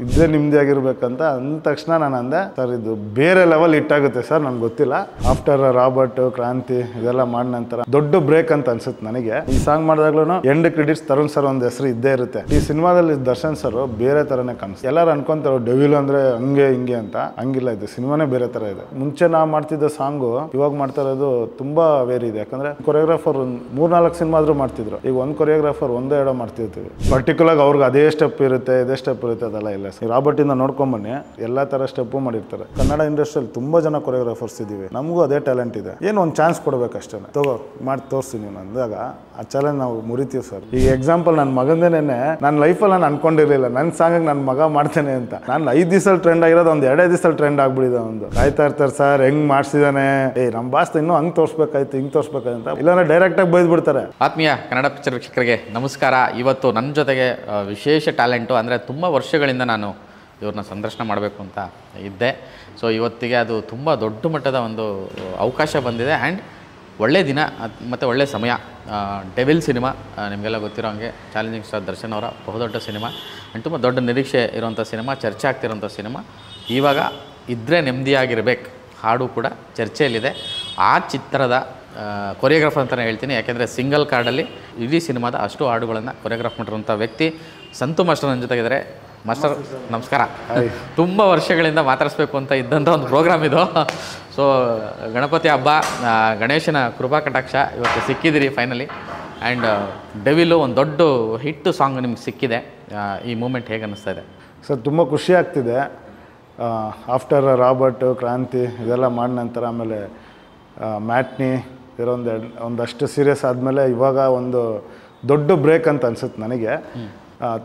ಇದೇ ನಿಮ್ಮದಿಯಾಗಿರ್ಬೇಕಂತ ಅಂದ ತಕ್ಷಣ ನಾನು ಅಂದೆ ಸರ್ ಇದು ಬೇರೆ ಲೆವೆಲ್ ಹಿಟ್ಟಾಗುತ್ತೆ ಸರ್ ನನಗೆ ಗೊತ್ತಿಲ್ಲ. ಆಫ್ಟರ್ ರಾಬರ್ಟ್, ಕ್ರಾಂತಿ ಇದೆಲ್ಲ ಮಾಡಿದ ನಂತರ ದೊಡ್ಡ ಬ್ರೇಕ್ ಅಂತ ಅನ್ಸುತ್ತೆ ನನಗೆ. ಈ ಸಾಂಗ್ ಮಾಡಿದಾಗ್ಲೂ ಎಂಡ್ ಕ್ರೆಡಿಟ್ಸ್ ತರುಣ್ ಸರ್ ಒಂದು ಹೆಸರು ಇದ್ದೇ ಇರುತ್ತೆ. ಈ ಸಿನಿಮಾದಲ್ಲಿ ದರ್ಶನ್ ಸರ್ ಬೇರೆ ಥರನೇ ಕಾಣಿಸ್ತು. ಎಲ್ಲರೂ ಅನ್ಕೊಂತಾರೆ ಡೆವಿಲ್ ಅಂದರೆ ಹಂಗೆ ಹಿಂಗೆ ಅಂತ, ಹಂಗಿಲ್ಲ. ಇದು ಸಿನಿಮಾನೇ ಬೇರೆ ಥರ ಇದೆ. ಮುಂಚೆ ನಾವು ಮಾಡ್ತಿದ್ದ ಸಾಂಗು ಇವಾಗ ಮಾಡ್ತಾ ಇರೋದು ತುಂಬಾ ವೇರಿ ಇದೆ. ಯಾಕಂದ್ರೆ ಕೊರಿಯೋಗ್ರಾಫರ್ 3-4 ಸಿನಿಮಾ ಆದ್ರೂ ಮಾಡ್ತಿದ್ರು. ಈಗ ಒಂದು ಕೊರಿಯೋಗ್ರಾಫರ್ ಒಂದೋ ಎರಡೋ ಮಾಡ್ತಿರ್ತೀವಿ. ಪರ್ಟಿಕ್ಯುಲರ್ ಅವ್ರಿಗೆ ಅದೇ ಸ್ಟೆಪ್ ಇರುತ್ತೆ, ಇದೇ ಸ್ಟೆಪ್ ಇರುತ್ತೆ, ಅದೆಲ್ಲ ಇಲ್ಲ. ರಾಬರ್ಟ್ ಇಂದ ನೋಡ್ಕೊಂಬನ್ನಿ, ಎಲ್ಲಾ ತರ ಸ್ಟೆಪ್ಪು ಮಾಡಿರ್ತಾರೆ. ಕನ್ನಡ ಇಂಡಸ್ಟ್ರಿಯಲ್ಲಿ ತುಂಬಾ ಜನ ಕೊರಿಯೋಗ್ರಾಫರ್ಸ್ ಇದೀವಿ, ನಮಗೂ ಅದೇ ಟ್ಯಾಲೆಂಟ್ ಇದೆ. ಏನು ಒಂದು ಚಾನ್ಸ್ ಕೊಡ್ಬೇಕಷ್ಟೇ, ತಗೋ ಮಾಡಿ ತೋರಿಸ್ತೀನಿ ನೀವು ಅಂದಾಗ ಆ ಚಾಲೆಂಜ್ ನಾವು ಮುರಿತೀವಿ ಸರ್. ಈಗ ಎಕ್ಸಾಂಪಲ್ ನನ್ನ ಮಗಂದೇನೆ ನನ್ನ ಲೈಫಲ್ಲಿ ನಾನು ಅನ್ಕೊಂಡಿರಲಿಲ್ಲ ನನ್ನ ಸಾಂಗ್ ನನ್ನ ಮಗ ಮಾಡ್ತೇನೆ ಅಂತ. ನಾನು 5 ದಿವಸದಲ್ಲಿ ಟ್ರೆಂಡ್ ಆಗಿರೋದು ಒಂದು 2 ದಿವಸದಲ್ಲಿ ಟ್ರೆಂಡ್ ಆಗ್ಬಿಡಿದೆ. ಒಂದು ಕಾಯ್ತಾ ಇರ್ತಾರೆ ಸರ್ ಹೆಂಗ್ ಮಾಡ್ಸಿದಾನೆ, ನಮ್ಮ ಬಾಸ್ ಇನ್ನೂ ಹಂಗೆ ತೋರಿಸ್ಬೇಕಾಯ್ತು, ಹಿಂಗೆ ತೋರಿಸ್ಬೇಕಾಯ್ತು, ಇಲ್ಲಾಂದ್ರೆ ಡೈರೆಕ್ಟಾಗಿ ಬೈದ್ಬಿಡ್ತಾರೆ. ಆತ್ಮೀಯ ಕನ್ನಡ ಪಿಕ್ಚರ್ ವೀಕ್ಷಕರಿಗೆ ನಮಸ್ಕಾರ. ಇವತ್ತು ನನ್ನ ಜೊತೆಗೆ ವಿಶೇಷ ಟ್ಯಾಲೆಂಟು, ಅಂದರೆ ತುಂಬ ವರ್ಷಗಳಿಂದ ನಾನು ಇವ್ರನ್ನ ಸಂದರ್ಶನ ಮಾಡಬೇಕು ಅಂತ ಇದ್ದೆ. ಸೊ ಇವತ್ತಿಗೆ ಅದು ತುಂಬ ದೊಡ್ಡ ಮಟ್ಟದ ಒಂದು ಅವಕಾಶ ಬಂದಿದೆ ಆ್ಯಂಡ್ ಒಳ್ಳೆ ದಿನ ಮತ್ತು ಒಳ್ಳೆ ಸಮಯ. ಡೆವಿಲ್ ಸಿನಿಮಾ ನಿಮಗೆಲ್ಲ ಗೊತ್ತಿರೋ ಹಾಗೆ ಚಾಲೆಂಜಿಂಗ್ ಸ್ಟಾರ್ ದರ್ಶನ್ ಅವರ ಬಹುದೊಡ್ಡ ಸಿನಿಮಾ ಆ್ಯಂಡ್ ತುಂಬ ದೊಡ್ಡ ನಿರೀಕ್ಷೆ ಇರುವಂಥ ಸಿನಿಮಾ, ಚರ್ಚೆ ಆಗ್ತಿರೋಂಥ ಸಿನಿಮಾ. ಇವಾಗ ಇದ್ದರೆ ನೆಮ್ಮದಿಯಾಗಿರಬೇಕು ಹಾಡು ಕೂಡ ಚರ್ಚೆಯಲ್ಲಿದೆ. ಆ ಚಿತ್ರದ ಕೊರಿಯೋಗ್ರಾಫರ್ ಅಂತಲೇ ಹೇಳ್ತೀನಿ, ಯಾಕೆಂದರೆ ಸಿಂಗಲ್ ಕಾರ್ಡಲ್ಲಿ ಇಡೀ ಸಿನಿಮಾದ ಅಷ್ಟು ಹಾಡುಗಳನ್ನು ಕೊರಿಯೋಗ್ರಾಫ್ ಮಾಡಿರುವಂಥ ವ್ಯಕ್ತಿ ಸಂತು ಮಾಸ್ಟರ್ ನನ್ನ ಜೊತೆಗಿದ್ದಾರೆ. ಮಾಸ್ಟರ್ ನಮಸ್ಕಾರ. ತುಂಬ ವರ್ಷಗಳಿಂದ ಮಾತಾಡಿಸ್ಬೇಕು ಅಂತ ಇದ್ದಂಥ ಒಂದು ಪ್ರೋಗ್ರಾಮ್ ಇದು. ಸೊ ಗಣಪತಿ ಹಬ್ಬ, ಗಣೇಶನ ಕೃಪಾ ಕಟಾಕ್ಷ ಇವತ್ತು ಸಿಕ್ಕಿದಿರಿ ಫೈನಲಿ. ಆ್ಯಂಡ್ ಡೆವಿಲು ಒಂದು ದೊಡ್ಡ ಹಿಟ್ ಸಾಂಗ್ ನಿಮ್ಗೆ ಸಿಕ್ಕಿದೆ. ಈ ಮೂಮೆಂಟ್ ಹೇಗೆ ಅನ್ನಿಸ್ತಾ ಇದೆ ಸರ್? ತುಂಬ ಖುಷಿ ಆಗ್ತಿದೆ. ಆಫ್ಟರ್ ರಾಬರ್ಟ್, ಕ್ರಾಂತಿ ಇದೆಲ್ಲ ಮಾಡಿದ ನಂತರ ಆಮೇಲೆ ಮ್ಯಾಟ್ನಿ ಇರೋ ಒಂದಷ್ಟು ಸೀರಿಯಸ್ ಆದಮೇಲೆ ಇವಾಗ ಒಂದು ದೊಡ್ಡ ಬ್ರೇಕ್ ಅಂತ ಅನ್ಸುತ್ತೆ ನನಗೆ.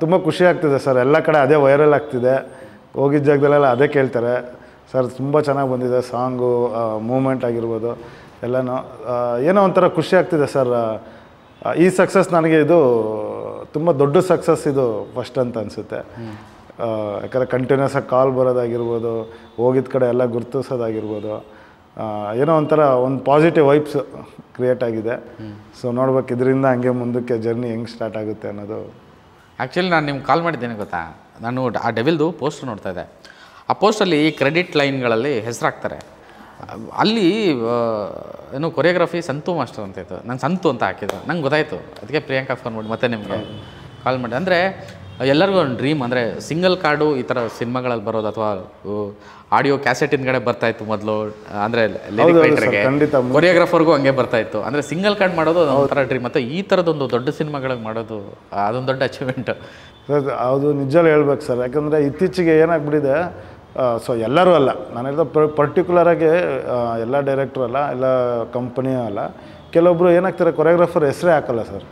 ತುಂಬ ಖುಷಿ ಆಗ್ತಿದೆ ಸರ್. ಎಲ್ಲ ಕಡೆ ಅದೇ ವೈರಲ್ ಆಗ್ತಿದೆ, ಹೋಗಿದ್ದ ಜಾಗದಲ್ಲೆಲ್ಲ ಅದೇ ಕೇಳ್ತಾರೆ ಸರ್. ತುಂಬ ಚೆನ್ನಾಗಿ ಬಂದಿದೆ ಸಾಂಗು, ಮೂಮೆಂಟ್ ಆಗಿರ್ಬೋದು ಎಲ್ಲನೂ. ಏನೋ ಒಂಥರ ಖುಷಿ ಆಗ್ತಿದೆ ಸರ್. ಈ ಸಕ್ಸಸ್ ನನಗೆ ಇದು ತುಂಬ ದೊಡ್ಡ ಸಕ್ಸಸ್ ಇದು ಫಸ್ಟ್ ಅಂತ ಅನಿಸುತ್ತೆ. ಯಾಕಂದರೆ ಕಂಟಿನ್ಯೂಸ್ ಆಗಿ ಕಾಲ್ ಬರೋದಾಗಿರ್ಬೋದು, ಹೋಗಿದ್ದ ಕಡೆ ಎಲ್ಲ ಗುರುತಿಸೋದಾಗಿರ್ಬೋದು, ಏನೋ ಒಂಥರ ಒಂದು ಪಾಸಿಟಿವ್ ವೈಬ್ಸ್ ಕ್ರಿಯೇಟ್ ಆಗಿದೆ. ಸೊ ನೋಡ್ಬೇಕು ಇದರಿಂದ ಹಂಗೆ ಮುಂದಕ್ಕೆ ಜರ್ನಿ ಹೆಂಗೆ ಸ್ಟಾರ್ಟ್ ಆಗುತ್ತೆ ಅನ್ನೋದು. ಆ್ಯಕ್ಚುಲಿ ನಾನು ನಿಮ್ಗೆ ಕಾಲ್ ಮಾಡಿದ್ದೇನೆ ಗೊತ್ತಾ, ನಾನು ಆ ಡೆವಿಲ್ದು ಪೋಸ್ಟರ್ ನೋಡ್ತಾ ಇದ್ದೆ. ಆ ಪೋಸ್ಟಲ್ಲಿ ಕ್ರೆಡಿಟ್ ಲೈನ್ಗಳಲ್ಲಿ ಹೆಸರಾಗ್ತಾರೆ. ಅಲ್ಲಿ ಏನು ಕೊರಿಯೋಗ್ರಫಿ ಸಂತು ಮಾಸ್ಟರ್ ಅಂತ ಇತ್ತು. ನಾನು ಸಂತು ಅಂತ ಹಾಕಿದ್ದು, ನಂಗೆ ಗೊತ್ತಾಯಿತು. ಅದಕ್ಕೆ ಪ್ರಿಯಾಂಕಾ ಫೋನ್ ಮಾಡಿ ಮತ್ತೆ ನಿಮಗೆ ಕಾಲ್ ಮಾಡಿ. ಅಂದರೆ ಎಲ್ಲರಿಗೂ ಒಂದು ಡ್ರೀಮ್, ಅಂದರೆ ಸಿಂಗಲ್ ಕಾರ್ಡು ಈ ಥರ ಸಿನಿಮಾಗಳಲ್ಲಿ ಬರೋದು, ಅಥವಾ ಆಡಿಯೋ ಕ್ಯಾಸೆಟ್ ಹಿಂದ್ಗಡೆ ಬರ್ತಾಯಿತ್ತು ಮೊದಲು. ಅಂದರೆ ಕೊರಿಯೋಗ್ರಾಫರ್ಗೂ ಹಂಗೆ ಬರ್ತಾಯಿತ್ತು. ಅಂದರೆ ಸಿಂಗಲ್ ಕಾರ್ಡ್ ಮಾಡೋದು ಒಂಥರ ಡ್ರೀಮ್. ಮತ್ತು ಈ ಥರದೊಂದು ದೊಡ್ಡ ಸಿನಿಮಾಗಳಿಗೆ ಮಾಡೋದು ಅದೊಂದು ದೊಡ್ಡ ಅಚೀವ್ಮೆಂಟ್. ಅದು ನಿಜವೂ ಹೇಳ್ಬೇಕು ಸರ್. ಯಾಕಂದರೆ ಇತ್ತೀಚೆಗೆ ಏನಾಗ್ಬಿಟ್ಟಿದೆ, ಸೊ ಎಲ್ಲರೂ ಅಲ್ಲ, ನಾನು ಹೇಳಿದ ಪರ್ಟಿಕ್ಯುಲರಾಗಿ ಎಲ್ಲ ಡೈರೆಕ್ಟ್ರು ಅಲ್ಲ, ಎಲ್ಲ ಕಂಪನಿಯೂ ಅಲ್ಲ, ಕೆಲವೊಬ್ಬರು ಏನಾಗ್ತಾರೆ ಕೊರಿಯೋಗ್ರಾಫರ್ ಹೆಸರೇ ಹಾಕಲ್ಲ ಸರ್.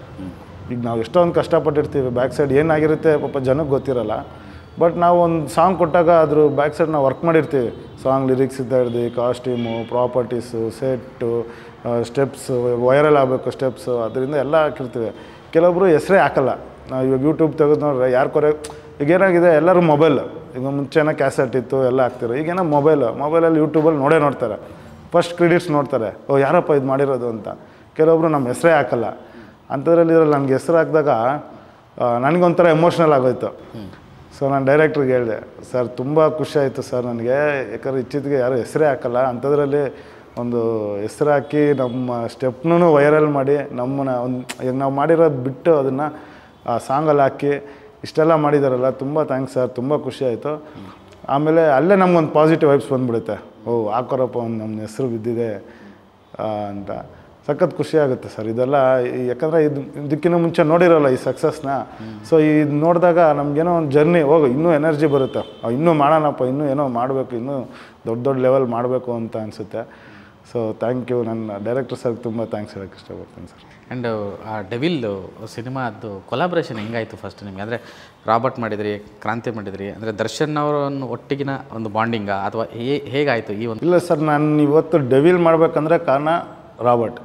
ಈಗ ನಾವು ಎಷ್ಟೊಂದು ಕಷ್ಟಪಟ್ಟಿರ್ತೀವಿ, ಬ್ಯಾಕ್ ಸೈಡ್ ಏನಾಗಿರುತ್ತೆ ಪಾಪ ಜನಕ್ಕೆ ಗೊತ್ತಿರಲ್ಲ. ಬಟ್ ನಾವು ಒಂದು ಸಾಂಗ್ ಕೊಟ್ಟಾಗ ಅದ್ರ ಬ್ಯಾಕ್ ಸೈಡ್ ನಾವು ವರ್ಕ್ ಮಾಡಿರ್ತೀವಿ. ಸಾಂಗ್ ಲಿರಿಕ್ಸಿಂದ ಹಿಡ್ದು costume, properties, set, steps, viral ಆಗಬೇಕು ಸ್ಟೆಪ್ಸು, ಅದರಿಂದ ಎಲ್ಲ ಹಾಕಿರ್ತೀವಿ. ಕೆಲವೊಬ್ಬರು ಹೆಸರೇ ಹಾಕಲ್ಲ. ನಾವು ಇವಾಗ ಯೂಟ್ಯೂಬ್ ತೆಗೆದು ನೋಡ್ರೆ ಯಾರು ಈಗ ಏನಾಗಿದೆ, ಎಲ್ಲರೂ ಮೊಬೈಲ್. ಈಗ ಮುಂಚೆನ ಕ್ಯಾಸೆಟ್ ಇತ್ತು, ಎಲ್ಲ ಹಾಕ್ತಿರೋ. ಈಗೇನೋ ಮೊಬೈಲಲ್ಲಿ ಯೂಟ್ಯೂಬಲ್ಲಿ ನೋಡ್ತಾರೆ. ಫಸ್ಟ್ ಕ್ರೆಡಿಟ್ಸ್ ನೋಡ್ತಾರೆ, ಓ ಯಾರಪ್ಪ ಇದು ಮಾಡಿರೋದು ಅಂತ. ಕೆಲವೊಬ್ರು ನಮ್ಮ ಹೆಸರೇ ಹಾಕಲ್ಲ. ಅಂಥದ್ರಲ್ಲಿ ನನಗೆ ಹೆಸರು ಹಾಕಿದಾಗ ನನಗೊಂಥರ ಎಮೋಷ್ನಲ್ ಆಗೋಯ್ತು. ಸೊ ನಾನು ಡೈರೆಕ್ಟ್ರಿಗೆ ಹೇಳಿದೆ, ಸರ್ ತುಂಬ ಖುಷಿ ಆಯಿತು ಸರ್ ನನಗೆ, ಯಾಕಂದರೆ ಇಚ್ಚಿತಿಗೆ ಯಾರು ಹೆಸರೇ ಹಾಕಲ್ಲ, ಅಂಥದ್ರಲ್ಲಿ ಒಂದು ಹೆಸರು ಹಾಕಿ ನಮ್ಮ ಸ್ಟೆಪ್ನೂ ವೈರಲ್ ಮಾಡಿ ನಮ್ಮನ್ನ ಈಗ ನಾವು ಮಾಡಿರೋದು ಬಿಟ್ಟು ಅದನ್ನು ಸಾಂಗಲ್ಲಿ ಹಾಕಿ ಇಷ್ಟೆಲ್ಲ ಮಾಡಿದಾರಲ್ಲ, ತುಂಬ ಥ್ಯಾಂಕ್ಸ್ ಸರ್, ತುಂಬ ಖುಷಿ ಆಯಿತು. ಆಮೇಲೆ ಅಲ್ಲೇ ನಮ್ಗೊಂದು ಪಾಸಿಟಿವ್ ವೈಬ್ಸ್ ಬಂದುಬಿಡುತ್ತೆ. ಓ ಹಾಕೋರಪ್ಪ ಒಂದು ನಮ್ಮ ಹೆಸರು ಬಿದ್ದಿದೆ ಅಂತ ಸಖತ್ ಖುಷಿ ಆಗುತ್ತೆ ಸರ್. ಇದೆಲ್ಲ ಯಾಕಂದರೆ ಇದಕ್ಕಿಂತ ಮುಂಚೆ ನೋಡಿರೋಲ್ಲ ಈ ಸಕ್ಸಸ್ನ. ಸೊ ಇದು ನೋಡಿದಾಗ ನಮಗೇನೋ ಒಂದು ಜರ್ನಿ ಹೋಗು ಇನ್ನೂ ಎನರ್ಜಿ ಬರುತ್ತೆ, ಇನ್ನೂ ಮಾಡೋಣಪ್ಪ, ಇನ್ನೂ ಏನೋ ಮಾಡಬೇಕು, ಇನ್ನೂ ದೊಡ್ಡ ಲೆವೆಲ್ ಮಾಡಬೇಕು ಅಂತ ಅನಿಸುತ್ತೆ. So thank you. ನನ್ನ ಡೈರೆಕ್ಟರ್ ಸರ್ಗೆ ತುಂಬ ಥ್ಯಾಂಕ್ಸ್ ಹೇಳೋಕ್ಕೆ ಇಷ್ಟಪಡ್ತೀನಿ ಸರ್. ಆ್ಯಂಡ್ ಆ ಡೆವಿಲ್ ಸಿನಿಮಾದ್ದು ಕೊಲಾಬ್ರೇಷನ್ ಹೆಂಗಾಯಿತು ಫಸ್ಟ್ ನಿಮಗೆ? ಅಂದರೆ ರಾಬರ್ಟ್ ಮಾಡಿದ್ರಿ, ಕ್ರಾಂತಿ ಮಾಡಿದ್ರಿ, ಅಂದರೆ ದರ್ಶನ್ ಅವರನ್ನು ಒಟ್ಟಿಗಿನ ಒಂದು ಬಾಂಡಿಂಗಾ ಅಥವಾ ಹೇಗಾಯಿತು ಈ ಒಂದು? ಇಲ್ಲ ಸರ್, ನಾನು ಇವತ್ತು ಡೆವಿಲ್ ಮಾಡಬೇಕಂದ್ರೆ ಕಾರಣ ರಾಬರ್ಟ್.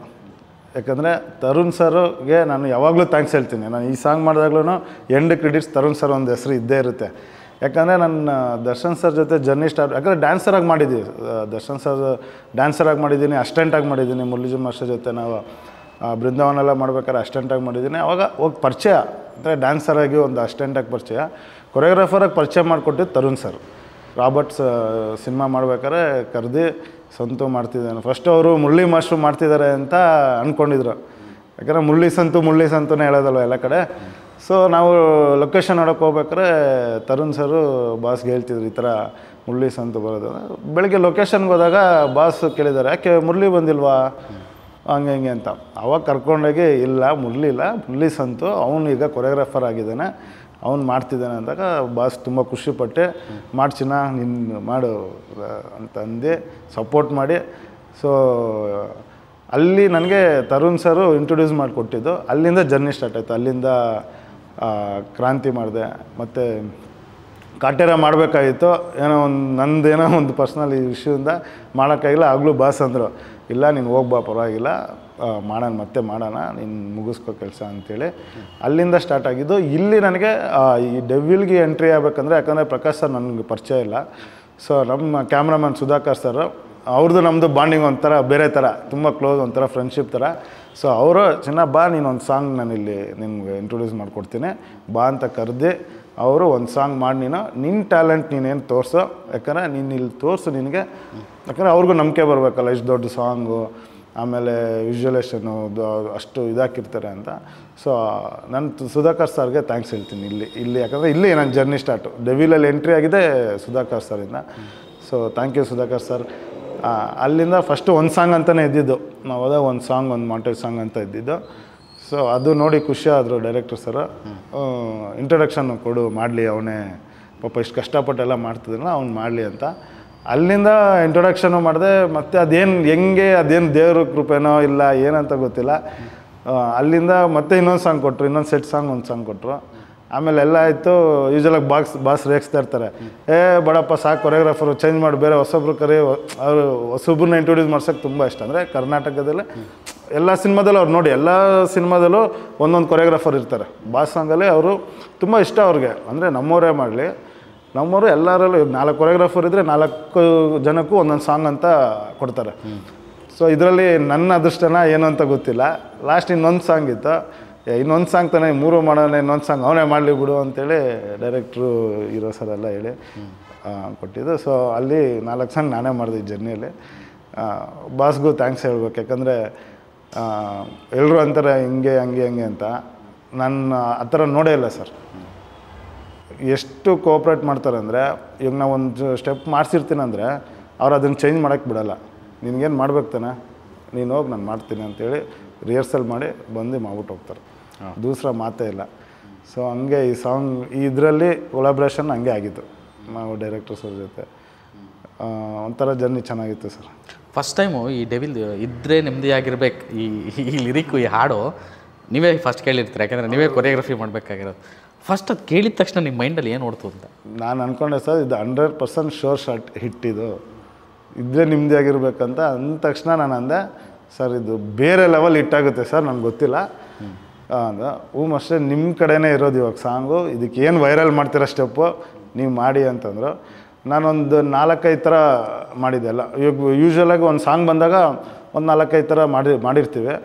ಯಾಕಂದರೆ ತರುಣ್ ಸರ್ಗೆ ನಾನು ಯಾವಾಗಲೂ ಥ್ಯಾಂಕ್ಸ್ ಹೇಳ್ತೀನಿ. ನಾನು ಈ ಸಾಂಗ್ ಮಾಡಿದಾಗ್ಲೂ ಎಂಡ್ ಕ್ರೆಡಿಟ್ಸ್ ತರುಣ್ ಸರ್ ಒಂದು ಹೆಸರು ಇದ್ದೇ ಇರುತ್ತೆ. ಯಾಕಂದರೆ ನನ್ನ ದರ್ಶನ್ ಸರ್ ಜೊತೆ ಜರ್ನಿ ಸ್ಟಾರ್ಟ್, ಯಾಕಂದರೆ ಡ್ಯಾನ್ಸರಾಗಿ ಮಾಡಿದ್ದೀವಿ. ದರ್ಶನ್ ಸರ್ ಡ್ಯಾನ್ಸರಾಗಿ ಮಾಡಿದ್ದೀನಿ, ಅಸ್ಟೆಂಟಾಗಿ ಮಾಡಿದ್ದೀನಿ. ಮುರಳೀಜಿ ಮಾಸ್ಟರ್ ಜೊತೆ ನಾವು ಬೃಂದಾವನೆಲ್ಲ ಮಾಡ್ಬೇಕಾದ್ರೆ ಅಸ್ಟೆಂಟಾಗಿ ಮಾಡಿದ್ದೀನಿ. ಅವಾಗ ಹೋಗಿ ಪರಿಚಯ, ಅಂದರೆ ಡ್ಯಾನ್ಸರಾಗಿ ಒಂದು ಅಸ್ಟೆಂಟಾಗಿ ಪರಿಚಯ. ಕೊರಿಯೋಗ್ರಾಫರಾಗಿ ಪರಿಚಯ ಮಾಡಿಕೊಟ್ಟಿದ್ದು ತರುಣ್ ಸರ್. ರಾಬರ್ಟ್ಸ್ ಸಿನಿಮಾ ಮಾಡ್ಬೇಕಾದ್ರೆ ಕರೆದು ಸಂತು ಮಾಡ್ತಿದ್ದಾನೆ. ಫಸ್ಟ್ ಅವರು ಮುರಳಿ ಮಾಸ್ಟ್ರು ಮಾಡ್ತಿದ್ದಾರೆ ಅಂತ ಅಂದ್ಕೊಂಡಿದ್ರು. ಯಾಕಂದರೆ ಮುರಳಿ ಸಂತುನೇ ಹೇಳೋದಲ್ವ ಎಲ್ಲ ಕಡೆ. ಸೊ ನಾವು ಲೊಕೇಶನ್ ನೋಡೋಕೆ ಹೋಗ್ಬೇಕಾದ್ರೆ ತರುಣ್ ಸರು ಬಾಸ್ಗೆ ಹೇಳ್ತಿದ್ರು ಈ ಥರ ಮುರಳಿ ಸಂತು ಬರೋದು. ಬೆಳಗ್ಗೆ ಲೊಕೇಶನ್ಗೆ ಹೋದಾಗ ಬಾಸ್ ಕೇಳಿದ್ದಾರೆ, ಯಾಕೆ ಮುರಳಿ ಬಂದಿಲ್ವಾ ಹಂಗೆ ಹಿಂಗೆ ಅಂತ. ಅವಾಗ ಕರ್ಕೊಂಡೋಗಿ ಇಲ್ಲ ಮುರಳಿ ಸಂತು ಅವನು ಈಗ ಕೊರಿಯೋಗ್ರಾಫರ್ ಆಗಿದ್ದಾನೆ, ಅವ್ನು ಮಾಡ್ತಿದ್ದಾನೆ ಅಂದಾಗ ಬಾಸ್ ತುಂಬ ಖುಷಿಪಟ್ಟೆ, ಮಾಡ್ಚಿನ ನಿನ್ನ ಮಾಡು ಅಂತ ಅಂದು ಸಪೋರ್ಟ್ ಮಾಡಿ. ಸೊ ಅಲ್ಲಿ ನನಗೆ ತರುಣ್ ಸರು ಇಂಟ್ರೊಡ್ಯೂಸ್ ಮಾಡಿಕೊಟ್ಟಿದ್ದು. ಅಲ್ಲಿಂದ ಜರ್ನಿ ಸ್ಟಾರ್ಟ್ ಆಯಿತು. ಅಲ್ಲಿಂದ ಕ್ರಾಂತಿ ಮಾಡಿದೆ. ಮತ್ತು ಕಾಟೇರ ಮಾಡಬೇಕಾಗಿತ್ತು, ಏನೋ ಒಂದು ಪರ್ಸ್ನಲ್ ಇಶ್ಯೂಯಿಂದ ಮಾಡೋಕ್ಕಾಗಿಲ್ಲ. ಆಗಲೂ ಬಾಸ್ ಅಂದರು, ಇಲ್ಲ ನೀನು ಹೋಗ್ಬಾ ಪರವಾಗಿಲ್ಲ, ಮತ್ತೆ ಮಾಡೋಣ, ನೀನು ಮುಗಿಸ್ಕೋ ಕೆಲಸ ಅಂಥೇಳಿ ಅಲ್ಲಿಂದ ಸ್ಟಾರ್ಟ್ ಆಗಿದ್ದು. ಇಲ್ಲಿ ನನಗೆ ಈ ಡೆವಿಲ್ಗೆ ಎಂಟ್ರಿ ಆಗಬೇಕಂದ್ರೆ, ಯಾಕಂದರೆ ಪ್ರಕಾಶ್ ಸರ್ ನನಗೆ ಪರಿಚಯ ಇಲ್ಲ. ಸೊ ನಮ್ಮ ಕ್ಯಾಮ್ರಾಮನ್ ಸುಧಾಕರ್ ಸರ್, ಅವ್ರದ್ದು ನಮ್ಮದು ಬಾಂಡಿಂಗ್ ಒಂಥರ ಬೇರೆ ಥರ, ತುಂಬ ಕ್ಲೋಸ್, ಒಂಥರ ಫ್ರೆಂಡ್ಶಿಪ್ ಥರ. ಸೊ ಅವರು ಬಾ ನೀನೊಂದು ಸಾಂಗ್ ನಾನಿಲ್ಲಿ ನಿಮ್ಗೆ ಇಂಟ್ರೊಡ್ಯೂಸ್ ಮಾಡಿಕೊಡ್ತೀನಿ ಬಾ ಅಂತ ಕರೆದು ಅವರು ಒಂದು ಸಾಂಗ್ ಮಾಡಿ ನಿನ್ನ ಟ್ಯಾಲೆಂಟ್ ನೀನೇನು ತೋರಿಸೋ, ಯಾಕಂದರೆ ನೀನು ಇಲ್ಲಿ ತೋರಿಸು ನಿನಗೆ, ಯಾಕಂದರೆ ಅವ್ರಿಗೂ ನಂಬಿಕೆ ಬರಬೇಕಲ್ಲ, ಇಷ್ಟು ದೊಡ್ಡ ಸಾಂಗು, ಆಮೇಲೆ ವಿಜುವಲೇಷನು ಅಷ್ಟು ಇದಾಕಿರ್ತಾರೆ ಅಂತ. ಸೊ ನಾನು ಸುಧಾಕರ್ ಸರ್ಗೆ ಥ್ಯಾಂಕ್ಸ್ ಹೇಳ್ತೀನಿ ಇಲ್ಲಿ ಯಾಕಂದರೆ ಇಲ್ಲಿ ನನ್ನ ಜರ್ನಿ ಸ್ಟಾರ್ಟು. ಡೆವಿಲಲ್ಲಿ ಎಂಟ್ರಿ ಆಗಿದೆ ಸುಧಾಕರ್ ಸರಿಂದ. So thank you Sudhakar sir. ಅಲ್ಲಿಂದ ಫಸ್ಟು ಒಂದು ಸಾಂಗ್ ಅಂತಲೇ ಇದ್ದಿದ್ದು, ನಾವು ಅದೇ ಒಂದು ಸಾಂಗ್, ಒಂದು ಮಾಂಟೇಜ್ ಸಾಂಗ್ ಅಂತ ಇದ್ದಿದ್ದು. ಸೊ ಅದು ನೋಡಿ ಖುಷಿ ಆದರು ಡೈರೆಕ್ಟರ್ ಸರ್. ಇಂಟ್ರಡಕ್ಷನ್ ಕೊಡು, ಮಾಡಲಿ, ಅವನೇ ಪಾಪ ಇಷ್ಟು ಕಷ್ಟಪಟ್ಟೆಲ್ಲ ಮಾಡ್ತಿದ್ರಲ್ಲ ಅವ್ನು ಮಾಡಲಿ ಅಂತ. ಅಲ್ಲಿಂದ ಇಂಟ್ರೊಡಕ್ಷನು ಮಾಡಿದೆ. ಮತ್ತು ಅದೇನು ದೇವ್ರ ಕೃಪೆನೋ ಇಲ್ಲ ಏನಂತ ಗೊತ್ತಿಲ್ಲ. ಅಲ್ಲಿಂದ ಮತ್ತೆ ಇನ್ನೊಂದು ಸಾಂಗ್ ಕೊಟ್ಟರು, ಇನ್ನೊಂದು ಸೆಟ್ ಸಾಂಗ್, ಒಂದು ಸಾಂಗ್ ಕೊಟ್ಟರು. ಆಮೇಲೆ ಎಲ್ಲ ಆಯಿತು. ಯೂಶಲಾಗಿ ಬಾಸ್ ರೇಗಿಸ್ತಾ ಇರ್ತಾರೆ, ಬಡಪ್ಪ ಸಾಕು ಕೊರಿಯೋಗ್ರಾಫರು ಚೇಂಜ್ ಮಾಡಿ ಬೇರೆ ಹೊಸೊಬ್ರು ಅವರು ಹೊಸೊಬ್ಬರನ್ನ ಇಂಟ್ರೊಡ್ಯೂಸ್ ಮಾಡ್ಸೋಕ್ಕೆ ತುಂಬ ಇಷ್ಟ. ಅಂದರೆ ಕರ್ನಾಟಕದಲ್ಲಿ ಎಲ್ಲ ಸಿನಿಮಾದಲ್ಲೂ ಅವ್ರು ನೋಡಿ, ಎಲ್ಲ ಸಿನಿಮಾದಲ್ಲೂ ಒಂದೊಂದು ಕೊರಿಯೋಗ್ರಾಫರ್ ಇರ್ತಾರೆ. ಬಾಸ್ ಸಾಂಗಲ್ಲಿ ಅವರು ತುಂಬ ಇಷ್ಟ ಅವ್ರಿಗೆ. ಅಂದರೆ ನಮ್ಮವರೇ ಮಾಡಲಿ, ನಮ್ಮವರು ಎಲ್ಲರಲ್ಲೂ 4 ಕೊರಿಯೋಗ್ರಾಫರ್ ಇದ್ದರೆ 4 ಜನಕ್ಕೂ ಒಂದೊಂದು ಸಾಂಗ್ ಅಂತ ಕೊಡ್ತಾರೆ. ಸೊ ಇದರಲ್ಲಿ ನನ್ನ ಅದೃಷ್ಟನ ಏನು ಅಂತ ಗೊತ್ತಿಲ್ಲ. ಲಾಸ್ಟ್ ಇನ್ನೊಂದು ಸಾಂಗ್ ಇತ್ತು, ಇನ್ನೊಂದು ಸಾಂಗ್ ತಾನೇ 3 ಮಾಡೋಣ, ಇನ್ನೊಂದು ಸಾಂಗ್ ಅವನೇ ಮಾಡಲಿ ಬಿಡು ಅಂತೇಳಿ ಡೈರೆಕ್ಟ್ರು ಹೀರೋ ಸರ್ ಎಲ್ಲ ಹೇಳಿ ಕೊಟ್ಟಿದ್ದು. ಸೊ ಅಲ್ಲಿ 4 ಸಾಂಗ್ ನಾನೇ ಮಾಡಿದೆ ಈ ಜರ್ನಿಯಲ್ಲಿ. ಬಾಸ್ಗೂ ಥ್ಯಾಂಕ್ಸ್ ಹೇಳ್ಬೇಕು, ಯಾಕಂದರೆ ಎಲ್ಲರೂ ಅಂತಾರೆ ಹಿಂಗೆ ಹಂಗೆ ಅಂತ. ನಾನು ಆ ಥರ ನೋಡೇ ಇಲ್ಲ ಸರ್. ಎಷ್ಟು ಕೋಆಪ್ರೇಟ್ ಮಾಡ್ತಾರೆ ಅಂದರೆ, ಈಗ ನಾವು ಒಂದು ಸ್ಟೆಪ್ ಮಾಡಿಸಿರ್ತೀನಂದರೆ ಅವ್ರು ಅದನ್ನು ಚೇಂಜ್ ಮಾಡೋಕ್ಕೆ ಬಿಡೋಲ್ಲ. ನಿನಗೇನು ಮಾಡ್ಬೇಕು ತಾನೆ, ನೀನು ಹೋಗಿ ನಾನು ಮಾಡ್ತೀನಿ ಅಂತೇಳಿ ರಿಹರ್ಸಲ್ ಮಾಡಿ ಮಾಡ್ಬಿಟ್ಟು ಹೋಗ್ತಾರೆ. ದೂಸರ ಮಾತೇ ಇಲ್ಲ. ಸೊ ಹಂಗೆ ಈ ಸಾಂಗ್ ಇದರಲ್ಲಿ ಕೊಲಾಬ್ರೇಷನ್ ಹಂಗೆ ಆಗಿತ್ತು ನಾವು ಡೈರೆಕ್ಟರ್ಸ್ ಅವ್ರ ಜೊತೆ. ಒಂಥರ ಜರ್ನಿ ಚೆನ್ನಾಗಿತ್ತು ಸರ್. ಫಸ್ಟ್ ಟೈಮು ಈ ಡೆವಿಲ್ ಇದ್ದರೆ ನೆಮ್ಮದಿಯಾಗಿರ್ಬೇಕು ಈ ಲಿರಿಕ್ಕು, ಈ ಹಾಡು ನೀವೇ ಫಸ್ಟ್ ಕೇಳಿರ್ತೀರ, ಯಾಕೆಂದರೆ ನೀವೇ ಕೊರಿಯೋಗ್ರಫಿ ಮಾಡಬೇಕಾಗಿರೋದು. ಫಸ್ಟ್ ಅದು ಕೇಳಿದ ತಕ್ಷಣ ನಿಮ್ಮ ಮೈಂಡಲ್ಲಿ ಏನು ಓಡ್ತು ಅಂತ? ನಾನು ಅಂದ್ಕೊಂಡೆ ಸರ್, ಇದು 100% ಶೋರ್ ಶಾಟ್ ಹಿಟ್, ಇದು ಇದ್ದರೆ ನೆಮ್ಮದಿಯಾಗಿರ್ಬೇಕಂತ. ಅಂದ ತಕ್ಷಣ ನಾನು ಅಂದೆ, ಸರ್ ಇದು ಬೇರೆ ಲೆವೆಲ್ ಹಿಟ್ಟಾಗುತ್ತೆ ಸರ್, ನನಗೆ ಗೊತ್ತಿಲ್ಲ ಅಂದ. ಅಷ್ಟೇ ನಿಮ್ಮ ಕಡೆನೇ ಇರೋದು ಇವಾಗ ಸಾಂಗು, ಇದಕ್ಕೆ ಏನು ವೈರಲ್ ಮಾಡ್ತೀರ ಸ್ಟೆಪ್ಪು ನೀವು ಮಾಡಿ ಅಂತಂದರು. ನಾನೊಂದು 4-5 ಥರ ಮಾಡಿದ್ದೆ ಎಲ್ಲ. ಇವಾಗ ಯೂಶ್ವಲಾಗಿ ಒಂದು ಸಾಂಗ್ ಬಂದಾಗ ಒಂದು 4-5 ಥರ ಮಾಡಿರ್ತೀವಿ.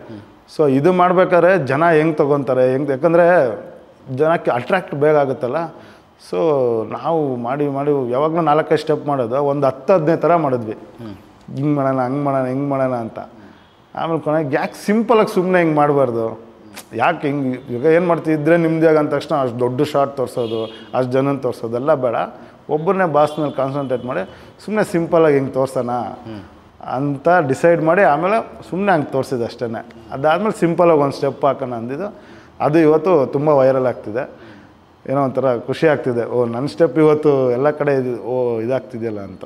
ಸೊ ಇದು ಮಾಡ್ಬೇಕಾದ್ರೆ ಜನ ಹೆಂಗೆ ತೊಗೊತಾರೆ, ಯಾಕಂದರೆ ಜನಕ್ಕೆ ಅಟ್ರ್ಯಾಕ್ಟ್ ಬೇಗ ಆಗುತ್ತಲ್ಲ. ಸೊ ನಾವು ಮಾಡಿ ಯಾವಾಗಲೂ 4-5 ಸ್ಟೆಪ್ ಮಾಡೋದು, ಒಂದು 10-15 ಥರ ಮಾಡಿದ್ವಿ. ಹಿಂಗೆ ಮಾಡೋಣ, ಹಿಂಗೆ ಮಾಡೋಣ ಅಂತ. ಆಮೇಲೆ ಕೊನೆಗೆ ಯಾಕೆ ಸಿಂಪಲಾಗಿ ಸುಮ್ಮನೆ ಹಿಂಗೆ ಮಾಡಬಾರ್ದು, ಯಾಕೆ ಹಿಂಗೆ ಈಗ ಏನು ಮಾಡ್ತೀವಿ, ಇದ್ದರೆ ನಿಮ್ಮದಿಯಾಗ ಅಂದ ತಕ್ಷಣ ಅಷ್ಟು ದೊಡ್ಡ ಶಾರ್ಟ್ ತೋರಿಸೋದು, ಅಷ್ಟು ಜನನ ತೋರಿಸೋದೆಲ್ಲ ಬೇಡ. ಒಬ್ಬರನ್ನೇ ಬಾಸ್ ಮೇಲೆ ಕಾನ್ಸಂಟ್ರೇಟ್ ಮಾಡಿ ಸುಮ್ಮನೆ ಸಿಂಪಲಾಗಿ ಹಿಂಗೆ ತೋರಿಸೋಣ ಅಂತ ಡಿಸೈಡ್ ಮಾಡಿ ಆಮೇಲೆ ಸುಮ್ಮನೆ ಹಂಗೆ ತೋರಿಸಿದೆ ಅಷ್ಟೇ. ಅದಾದಮೇಲೆ ಸಿಂಪಲಾಗಿ ಒಂದು ಸ್ಟೆಪ್ ಹಾಕೋಣ ಅಂದಿದ್ದು. ಅದು ಇವತ್ತು ತುಂಬ ವೈರಲ್ ಆಗ್ತಿದೆ. ಏನೋ ಒಂಥರ ಖುಷಿ ಆಗ್ತಿದೆ, ನನ್ನ ಸ್ಟೆಪ್ ಇವತ್ತು ಎಲ್ಲ ಕಡೆ ಇದಾಗ್ತಿದೆಯಲ್ಲ ಅಂತ.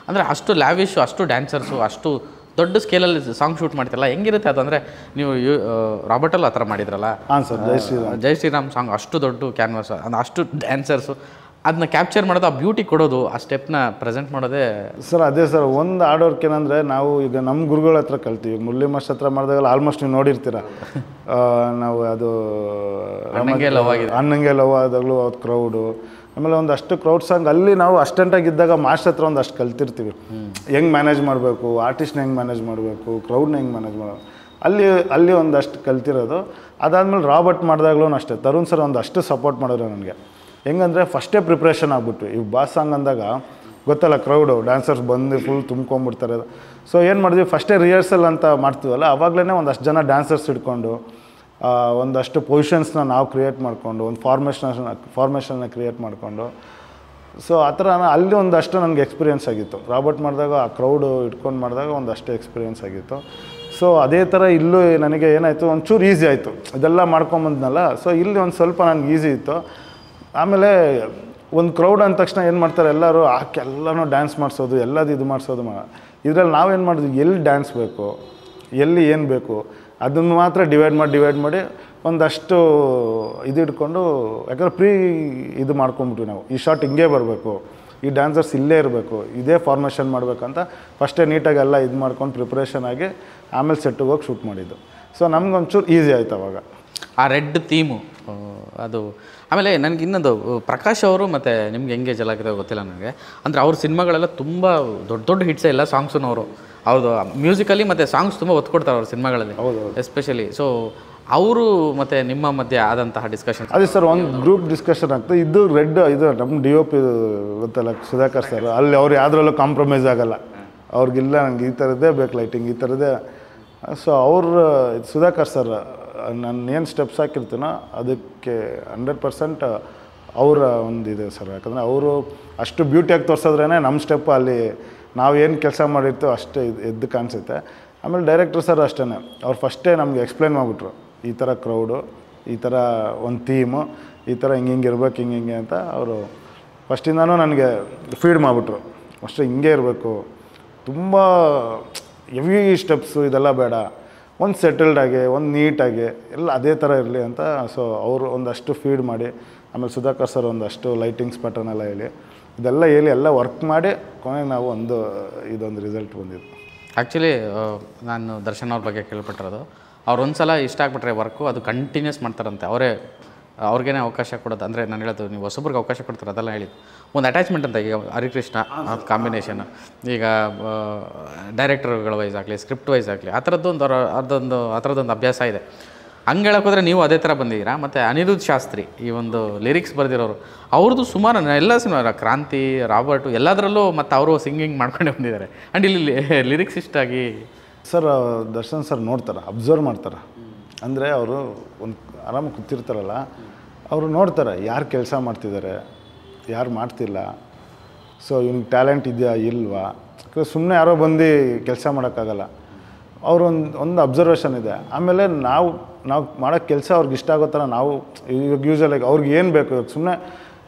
ಅಂದರೆ ಅಷ್ಟು ಲ್ಯಾವಿಶು, ಅಷ್ಟು ಡ್ಯಾನ್ಸರ್ಸು, ಅಷ್ಟು ದೊಡ್ಡ ಸ್ಕೇಲಲ್ಲಿ ಸಾಂಗ್ ಶೂಟ್ ಮಾಡ್ತಿರಲ್ಲ, ಹೆಂಗಿರುತ್ತೆ ಅದು? ಅಂದರೆ ನೀವು ರಾಬರ್ಟಲ್ಲಿ ಆ ಥರ ಮಾಡಿದ್ರಲ್ಲ? ಹಾಂ ಸರ್, ಜೈ ಶ್ರೀರಾಮ್ ಸಾಂಗ್ ಅಷ್ಟು ದೊಡ್ಡ ಕ್ಯಾನ್ವಾಸ್, ಅಂದರೆ ಅಷ್ಟು ಡ್ಯಾನ್ಸರ್ಸು, ಅದನ್ನ ಕ್ಯಾಪ್ಚರ್ ಮಾಡೋದು, ಆ ಬ್ಯೂಟಿ ಕೊಡೋದು, ಆ ಸ್ಟೆಪ್ನ ಪ್ರೆಸೆಂಟ್ ಮಾಡೋದೇ ಸರ್. ಅದೇ ಸರ್, ಒಂದು ಆಡೋರ್ಕ್ ಏನಂದರೆ ನಾವು ಈಗ ನಮ್ಮ ಗುರುಗಳ ಹತ್ರ ಕಲ್ತೀವಿ. ಮುರಳಿ ಮಾಸ್ಟರ್ ಹತ್ರ ಮಾಡಿದಾಗಲ್ಲ ಆಲ್ಮೋಸ್ಟ್ ನೀವು ನೋಡಿರ್ತೀರ. ನಾವು ಅದು ಅನ್ನಂಗೆ ಲವ್ ಆದಾಗಲೂ ಅದು ಕ್ರೌಡು, ಆಮೇಲೆ ಒಂದಷ್ಟು ಕ್ರೌಡ್ ಸಾಂಗ್ ಅಲ್ಲಿ ನಾವು ಅಸ್ಟೆಂಟಾಗಿದ್ದಾಗ ಮಾಸ್ಟರ್ ಹತ್ರ ಒಂದಷ್ಟು ಕಲ್ತಿರ್ತೀವಿ. ಹೆಂಗೆ ಮ್ಯಾನೇಜ್ ಮಾಡಬೇಕು, ಆರ್ಟಿಸ್ಟ್ನ ಹೆಂಗೆ ಮ್ಯಾನೇಜ್ ಮಾಡಬೇಕು, ಕ್ರೌಡ್ನ ಹೆಂಗೆ ಮ್ಯಾನೇಜ್ ಮಾಡಬೇಕು, ಅಲ್ಲಿ ಒಂದಷ್ಟು ಕಲ್ತಿರೋದು. ಅದಾದಮೇಲೆ ರಾಬರ್ಟ್ ಮಾಡಿದಾಗ್ಲೂ ಅಷ್ಟೇ ತರುಣ್ ಸರ್ ಒಂದಷ್ಟು ಸಪೋರ್ಟ್ ಮಾಡಿದ್ರು ನನಗೆ. ಹೆಂಗಂದರೆ ಫಸ್ಟೇ ಪ್ರಿಪ್ರೇಷನ್ ಆಗಿಬಿಟ್ವಿ. ಈ ಬಾಸ್ ಸಾಂಗ್ ಅಂದಾಗ ಗೊತ್ತಲ್ಲ, ಕ್ರೌಡು ಡ್ಯಾನ್ಸರ್ಸ್ ಬಂದು ಫುಲ್ ತುಂಬ್ಕೊಂಡ್ಬಿಡ್ತಾರೆ. ಸೊ ಏನು ಮಾಡಿದ್ವಿ, ಫಸ್ಟೇ ರಿಹರ್ಸಲ್ ಅಂತ ಮಾಡ್ತೀವಲ್ಲ, ಆವಾಗಲೇ ಒಂದಷ್ಟು ಜನ ಡ್ಯಾನ್ಸರ್ಸ್ ಇಟ್ಕೊಂಡು ಒಂದಷ್ಟು ಪೊಸಿಷನ್ಸ್ನ ನಾವು ಕ್ರಿಯೇಟ್ ಮಾಡಿಕೊಂಡು ಒಂದು ಫಾರ್ಮೇಷನ್ನ ಕ್ರಿಯೇಟ್ ಮಾಡಿಕೊಂಡು, ಸೊ ಆ ಥರ ಅಲ್ಲಿ ಒಂದಷ್ಟು ನನಗೆ ಎಕ್ಸ್ಪೀರಿಯೆನ್ಸ್ ಆಗಿತ್ತು. ರಾಬರ್ಟ್ ಮಾಡಿದಾಗ ಆ ಕ್ರೌಡು ಇಟ್ಕೊಂಡು ಮಾಡಿದಾಗ ಒಂದಷ್ಟು ಎಕ್ಸ್ಪೀರಿಯೆನ್ಸ್ ಆಗಿತ್ತು. ಸೊ ಅದೇ ಥರ ಇಲ್ಲೂ ನನಗೆ ಏನಾಯಿತು, ಒಂಚೂರು ಈಸಿ ಆಯಿತು. ಇದೆಲ್ಲ ಮಾಡ್ಕೊಂಬಂದ್ನಲ್ಲ, ಸೊ ಇಲ್ಲಿ ಒಂದು ಸ್ವಲ್ಪ ನನಗೆ ಈಸಿ ಇತ್ತು. ಆಮೇಲೆ ಒಂದು ಕ್ರೌಡ್ ಅಂದ ತಕ್ಷಣ ಏನು ಮಾಡ್ತಾರೆ ಎಲ್ಲರೂ, ಎಲ್ಲನೂ ಡ್ಯಾನ್ಸ್ ಮಾಡಿಸೋದು, ಎಲ್ಲದು ಇದು ಮಾಡಿಸೋದು. ಇದರಲ್ಲಿ ನಾವೇನು ಮಾಡಿದ್ವಿ, ಎಲ್ಲಿ ಡ್ಯಾನ್ಸ್ ಬೇಕು, ಎಲ್ಲಿ ಏನು ಬೇಕು ಅದನ್ನು ಮಾತ್ರ ಡಿವೈಡ್ ಮಾಡಿ ಒಂದಷ್ಟು ಇದು ಇಟ್ಕೊಂಡು, ಯಾಕಂದ್ರೆ ಇದು ಮಾಡ್ಕೊಂಬಿಟ್ವಿ ನಾವು. ಈ ಶಾಟ್ ಹಿಂಗೆ ಬರಬೇಕು, ಈ ಡ್ಯಾನ್ಸರ್ಸ್ ಇಲ್ಲೇ ಇರಬೇಕು, ಇದೇ ಫಾರ್ಮೇಷನ್ ಮಾಡಬೇಕಂತ ಫಸ್ಟೇ ನೀಟಾಗಿ ಎಲ್ಲ ಇದು ಮಾಡ್ಕೊಂಡು ಪ್ರಿಪ್ರೇಷನ್ ಆಗಿ ಆಮೇಲೆ ಸೆಟ್ಟಿಗೆ ಹೋಗಿ ಶೂಟ್ ಮಾಡಿದ್ದು. ಸೊ ನಮ್ಗೊಂಚೂರು ಈಸಿ ಆಯ್ತು ಅವಾಗ. ಆ ರೆಡ್ ಥೀಮು ಅದು. ಆಮೇಲೆ ನನಗೆ ಇನ್ನೊಂದು, ಪ್ರಕಾಶ್ ಅವರು ಮತ್ತು ನಿಮ್ಗೆ ಹೆಂಗೆ ಜಲಾಗಿದೆ ಗೊತ್ತಿಲ್ಲ ನನಗೆ, ಅಂದರೆ ಅವ್ರ ಸಿನಿಮಾಗಳೆಲ್ಲ ತುಂಬ ದೊಡ್ಡ ಹಿಟ್ಸೇ ಇಲ್ಲ ಸಾಂಗ್ಸು. ಅವ್ರದ್ದು ಮ್ಯೂಸಿಕಲಿ ಮತ್ತು ಸಾಂಗ್ಸ್ ತುಂಬ ಒತ್ತು ಕೊಡ್ತಾರೆ ಅವ್ರ ಸಿನಿಮಾಗಳಲ್ಲಿ. ಹೌದು, ಎಸ್ಪೆಷಲಿ. ಸೊ ಅವರು ಮತ್ತು ನಿಮ್ಮ ಮಧ್ಯೆ ಆದಂತಹ ಡಿಸ್ಕಷನ್? ಅದೇ ಸರ್, ಒಂದು ಗ್ರೂಪ್ ಡಿಸ್ಕಷನ್ ಆಗ್ತದೆ. ಇದು ನಮ್ಮ DOP ಗೊತ್ತಲ್ಲ ಸುಧಾಕರ್ ಸರ್, ಅಲ್ಲಿ ಅವ್ರು ಯಾವುದ್ರಲ್ಲೂ ಕಾಂಪ್ರಮೈಸ್ ಆಗೋಲ್ಲ. ಅವ್ರಿಗಿಲ್ಲ ನಂಗೆ ಈ ಥರದ್ದೇ ಬೇಕು ಲೈಟಿಂಗ್, ಈ ಥರದ್ದೇ. ಸೊ ಅವರು ಸುಧಾಕರ್ ಸರ್ ನಾನು ಏನು ಸ್ಟೆಪ್ಸ್ ಹಾಕಿರ್ತೀನೋ ಅದಕ್ಕೆ 100% ಅವರ ಒಂದು ಇದೆ ಸರ್. ಯಾಕಂದರೆ ಅವರು ಅಷ್ಟು ಬ್ಯೂಟಿಯಾಗಿ ತೋರಿಸಿದ್ರೇ ನಮ್ಮ ಸ್ಟೆಪ್ಪು ಅಲ್ಲಿ ನಾವು ಏನು ಕೆಲಸ ಮಾಡಿರ್ತೀವೋ ಅಷ್ಟೇ ಎದ್ದು ಕಾಣಿಸುತ್ತೆ. ಆಮೇಲೆ ಡೈರೆಕ್ಟರ್ ಸರ್ ಅಷ್ಟೇ, ಅವ್ರು ಫಸ್ಟೇ ನಮಗೆ ಎಕ್ಸ್ಪ್ಲೈನ್ ಮಾಡಿಬಿಟ್ರು, ಈ ಥರ ಕ್ರೌಡು, ಈ ಥರ ಒಂದು ಥೀಮು, ಈ ಥರ ಹಿಂಗೆ ಇರ್ಬೇಕು, ಹಿಂಗೆ ಅಂತ ಅವರು ಫಸ್ಟಿಂದನೂ ನನಗೆ ಫೀಡ್ ಮಾಡಿಬಿಟ್ರು. ಅಷ್ಟೇ ಹಿಂಗೆ ಇರಬೇಕು, ತುಂಬ ಹೆವಿ ಸ್ಟೆಪ್ಸು ಇದೆಲ್ಲ ಬೇಡ, ಒಂದು ಸೆಟಲ್ಡಾಗಿ ಒಂದು ನೀಟಾಗಿ ಎಲ್ಲ ಅದೇ ಥರ ಇರಲಿ ಅಂತ. ಸೊ ಅವರು ಒಂದಷ್ಟು ಫೀಡ್ ಮಾಡಿ, ಆಮೇಲೆ ಸುಧಾಕರ್ ಸರ್ ಒಂದಷ್ಟು ಲೈಟಿಂಗ್ಸ್ ಪ್ಯಾಟರ್ನ್ ಎಲ್ಲ ಹೇಳಿ, ಇದೆಲ್ಲ ಹೇಳಿ ಎಲ್ಲ ವರ್ಕ್ ಮಾಡಿ ಕೊನೆಗೆ ನಾವು ಇದೊಂದು ರಿಸಲ್ಟ್ ಬಂದಿದ್ದು. ಆ್ಯಕ್ಚುಲಿ ನಾನು ದರ್ಶನ್ ಅವ್ರ ಬಗ್ಗೆ ಕೇಳ್ಪಟ್ಟಿರೋದು, ಅವ್ರು ಒಂದು ಸಲ ಇಷ್ಟ ಆಗಿಬಿಟ್ರೆ ವರ್ಕು ಅದು ಕಂಟಿನ್ಯೂಸ್ ಮಾಡ್ತಾರಂತೆ. ಅವ್ರಿಗೇನೆ ಅವಕಾಶ ಕೊಡೋದು. ಅಂದರೆ ನಾನು ಹೇಳೋದು, ನೀವು ಹೊಸಬ್ರಿಗೆ ಅವಕಾಶ ಕೊಡ್ತಾರೆ ಅದೆಲ್ಲ ಹೇಳಿದ್ದು. ಒಂದು ಅಟ್ಯಾಚ್ಮೆಂಟ್ ಅಂತ, ಈಗ ಹರಿಕೃಷ್ಣ ಕಾಂಬಿನೇಷನ್, ಈಗ ಡೈರೆಕ್ಟರ್ಗಳ ವೈಸ್ ಆಗಲಿ, ಸ್ಕ್ರಿಪ್ಟ್ ವೈಸ್ ಆಗಲಿ, ಆ ಥರದ್ದೊಂದು ಅಭ್ಯಾಸ ಇದೆ. ಹಂಗೆ ಹೇಳೋಕ್ಕೋದ್ರೆ ನೀವು ಅದೇ ಥರ ಬಂದಿದ್ದೀರಾ. ಮತ್ತು ಅನಿರುದ್ಧ್ ಶಾಸ್ತ್ರಿ ಈ ಒಂದು ಲಿರಿಕ್ಸ್ ಬರೆದಿರೋರು, ಅವ್ರದ್ದು ಸುಮಾರು ಎಲ್ಲ ಸಿನಿಮಾ, ಕ್ರಾಂತಿ, ರಾಬರ್ಟು, ಎಲ್ಲದರಲ್ಲೂ ಮತ್ತು ಅವರು ಸಿಂಗಿಂಗ್ ಮಾಡ್ಕೊಂಡೇ ಬಂದಿದ್ದಾರೆ. ಆ್ಯಂಡ್ ಇಲ್ಲಿ ಲಿರಿಕ್ಸ್ ಇಷ್ಟಾಗಿ ಸರ್ ದರ್ಶನ್ ಸರ್ ನೋಡ್ತಾರೆ, ಅಬ್ಸರ್ವ್ ಮಾಡ್ತಾರೆ. ಅಂದರೆ ಅವರು ಒಂದು ಆರಾಮಾಗಿ ಕೂತಿರ್ತಾರಲ್ಲ, ಅವರು ನೋಡ್ತಾರೆ ಯಾರು ಕೆಲಸ ಮಾಡ್ತಿದ್ದಾರೆ, ಯಾರು ಮಾಡ್ತಿಲ್ಲ, ಸೊ ಇವ್ನಿಗೆ ಟ್ಯಾಲೆಂಟ್ ಇದೆಯಾ ಇಲ್ವಾ. ಸುಮ್ಮನೆ ಯಾರೋ ಬಂದು ಕೆಲಸ ಮಾಡೋಕ್ಕಾಗಲ್ಲ. ಒಂದು ಅಬ್ಸರ್ವೇಷನ್ ಇದೆ. ಆಮೇಲೆ ನಾವು ಮಾಡೋ ಕೆಲಸ ಅವ್ರಿಗೆ ಇಷ್ಟ ಆಗೋ ಥರ ನಾವು ಇವಾಗ ಯೂಶಲಾಗಿ ಅವ್ರಿಗೆ ಏನು ಬೇಕು, ಇವಾಗ ಸುಮ್ಮನೆ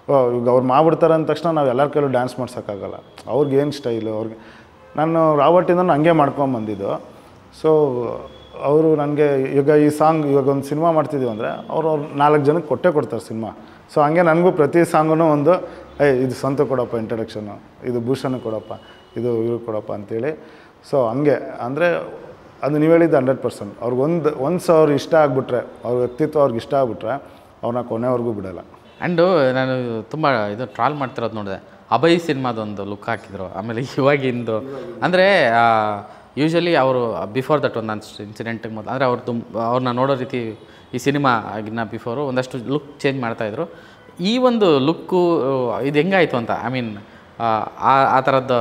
ಇವಾಗ ಅವ್ರು ಮಾಡ್ಬಿಡ್ತಾರೆ ಅಂದ ತಕ್ಷಣ ನಾವು ಎಲ್ಲರ ಕೈಲೂ ಡ್ಯಾನ್ಸ್ ಮಾಡ್ಸೋಕ್ಕಾಗಲ್ಲ. ಅವ್ರಿಗೇನು ಸ್ಟೈಲು, ನಾನು ರಾಬರ್ಟಿಂದ ಹಂಗೆ ಮಾಡ್ಕೊಂಬಂದಿದ್ದು. ಸೊ ಅವರು ನನಗೆ ಈಗ ಈ ಸಾಂಗ್, ಇವಾಗ ಒಂದು ಸಿನಿಮಾ ಮಾಡ್ತಿದ್ದೀವಿ ಅಂದರೆ ಅವ್ರು 4 ಜನಕ್ಕೆ ಕೊಡ್ತಾರೆ ಸಿನಿಮಾ. ಸೊ ಹಂಗೆ ನನಗೂ ಪ್ರತಿ ಸಾಂಗೂ ಒಂದು ಇದು ಸ್ವಂತ ಕೊಡಪ್ಪ ಇಂಟ್ರಡಕ್ಷನು, ಇದು ಭೂಷಣ ಕೊಡಪ್ಪ, ಇದು ಇವ್ರಿಗೆ ಕೊಡಪ್ಪ ಅಂತೇಳಿ. ಸೊ ಹಂಗೆ ಅಂದರೆ ಅದು ನೀವು ಹೇಳಿದ್ದು 100%. ಅವ್ರಿಗೆ ಅವ್ರು ಇಷ್ಟ ಆಗಿಬಿಟ್ರೆ, ಅವ್ರ ವ್ಯಕ್ತಿತ್ವ ಅವ್ರಿಗೆ ಇಷ್ಟ ಆಗಿಬಿಟ್ರೆ ಅವ್ರನ್ನ ಕೊನೆವರೆಗೂ ಬಿಡೋಲ್ಲ. ಆ್ಯಂಡು ನಾನು ತುಂಬ ಇದು ಟ್ರಾಲ್ ಮಾಡ್ತಿರೋದು ನೋಡಿದೆ, ಅಭಯ್ ಸಿನಿಮಾದೊಂದು ಲುಕ್ ಹಾಕಿದ್ರು. ಆಮೇಲೆ ಇವಾಗಿಂದು ಅಂದರೆ ಯೂಶ್ವಲಿ ಅವರು ಬಿಫೋರ್ ದಟ್ ಒಂದು ಇನ್ಸಿಡೆಂಟಿಗೆ ಮೊದಲು, ಅಂದರೆ ಅವ್ರನ್ನ ನೋಡೋ ರೀತಿ ಈ ಸಿನಿಮಾ ಆಗಿನ ಬಿಫೋರು ಒಂದಷ್ಟು ಲುಕ್ ಚೇಂಜ್ ಮಾಡ್ತಾಯಿದ್ರು. ಈ ಒಂದು ಲುಕ್ಕು ಇದು ಹೆಂಗಾಯಿತು ಅಂತ, ಐ ಮೀನ್ ಆ ಥರದ್ದು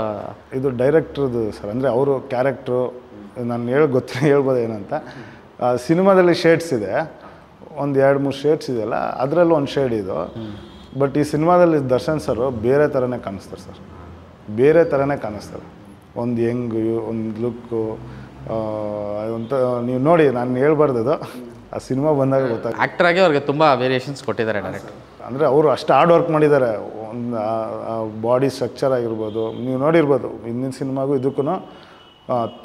ಇದು ಡೈರೆಕ್ಟ್ರದ್ದು ಸರ್. ಅಂದರೆ ಅವರು ಕ್ಯಾರೆಕ್ಟ್ರು ನಾನು ಹೇಳ್ಬೋದು ಏನಂತ. ಸಿನಿಮಾದಲ್ಲಿ ಶೇಡ್ಸ್ ಇದೆ, ಒಂದು 2-3 ಶೇಡ್ಸ್ ಇದೆಯಲ್ಲ, ಅದರಲ್ಲೂ ಒಂದು ಶೇಡ್ ಇದು. ಬಟ್ ಈ ಸಿನಿಮಾದಲ್ಲಿ ದರ್ಶನ್ ಸರು ಬೇರೆ ಥರನೇ ಕಾಣಿಸ್ತಾರೆ ಸರ್, ಬೇರೆ ಥರನೇ ಕಾಣಿಸ್ತಾರೆ. ಒಂದು ಹೆಂಗು, ಒಂದು ಲುಕ್ಕು ಅಂತ ನೀವು ನೋಡಿ, ನಾನು ಹೇಳ್ಬಾರ್ದು, ಆ ಸಿನಿಮಾ ಬಂದಾಗ ಗೊತ್ತಾಗುತ್ತೆ. ಆ್ಯಕ್ಟ್ರಾಗಿ ಅವ್ರಿಗೆ ತುಂಬ ವೇರಿಯೇಷನ್ಸ್ ಕೊಟ್ಟಿದ್ದಾರೆ ಡೈರೆಕ್ಟ್. ಅಂದರೆ ಅವರು ಅಷ್ಟು ಹಾರ್ಡ್ ವರ್ಕ್ ಮಾಡಿದ್ದಾರೆ. ಒಂದು ಬಾಡಿ ಸ್ಟ್ರಕ್ಚರ್ ಆಗಿರ್ಬೋದು, ನೀವು ನೋಡಿರ್ಬೋದು ಹಿಂದಿನ ಸಿನಿಮಾಗೂ ಇದಕ್ಕೂ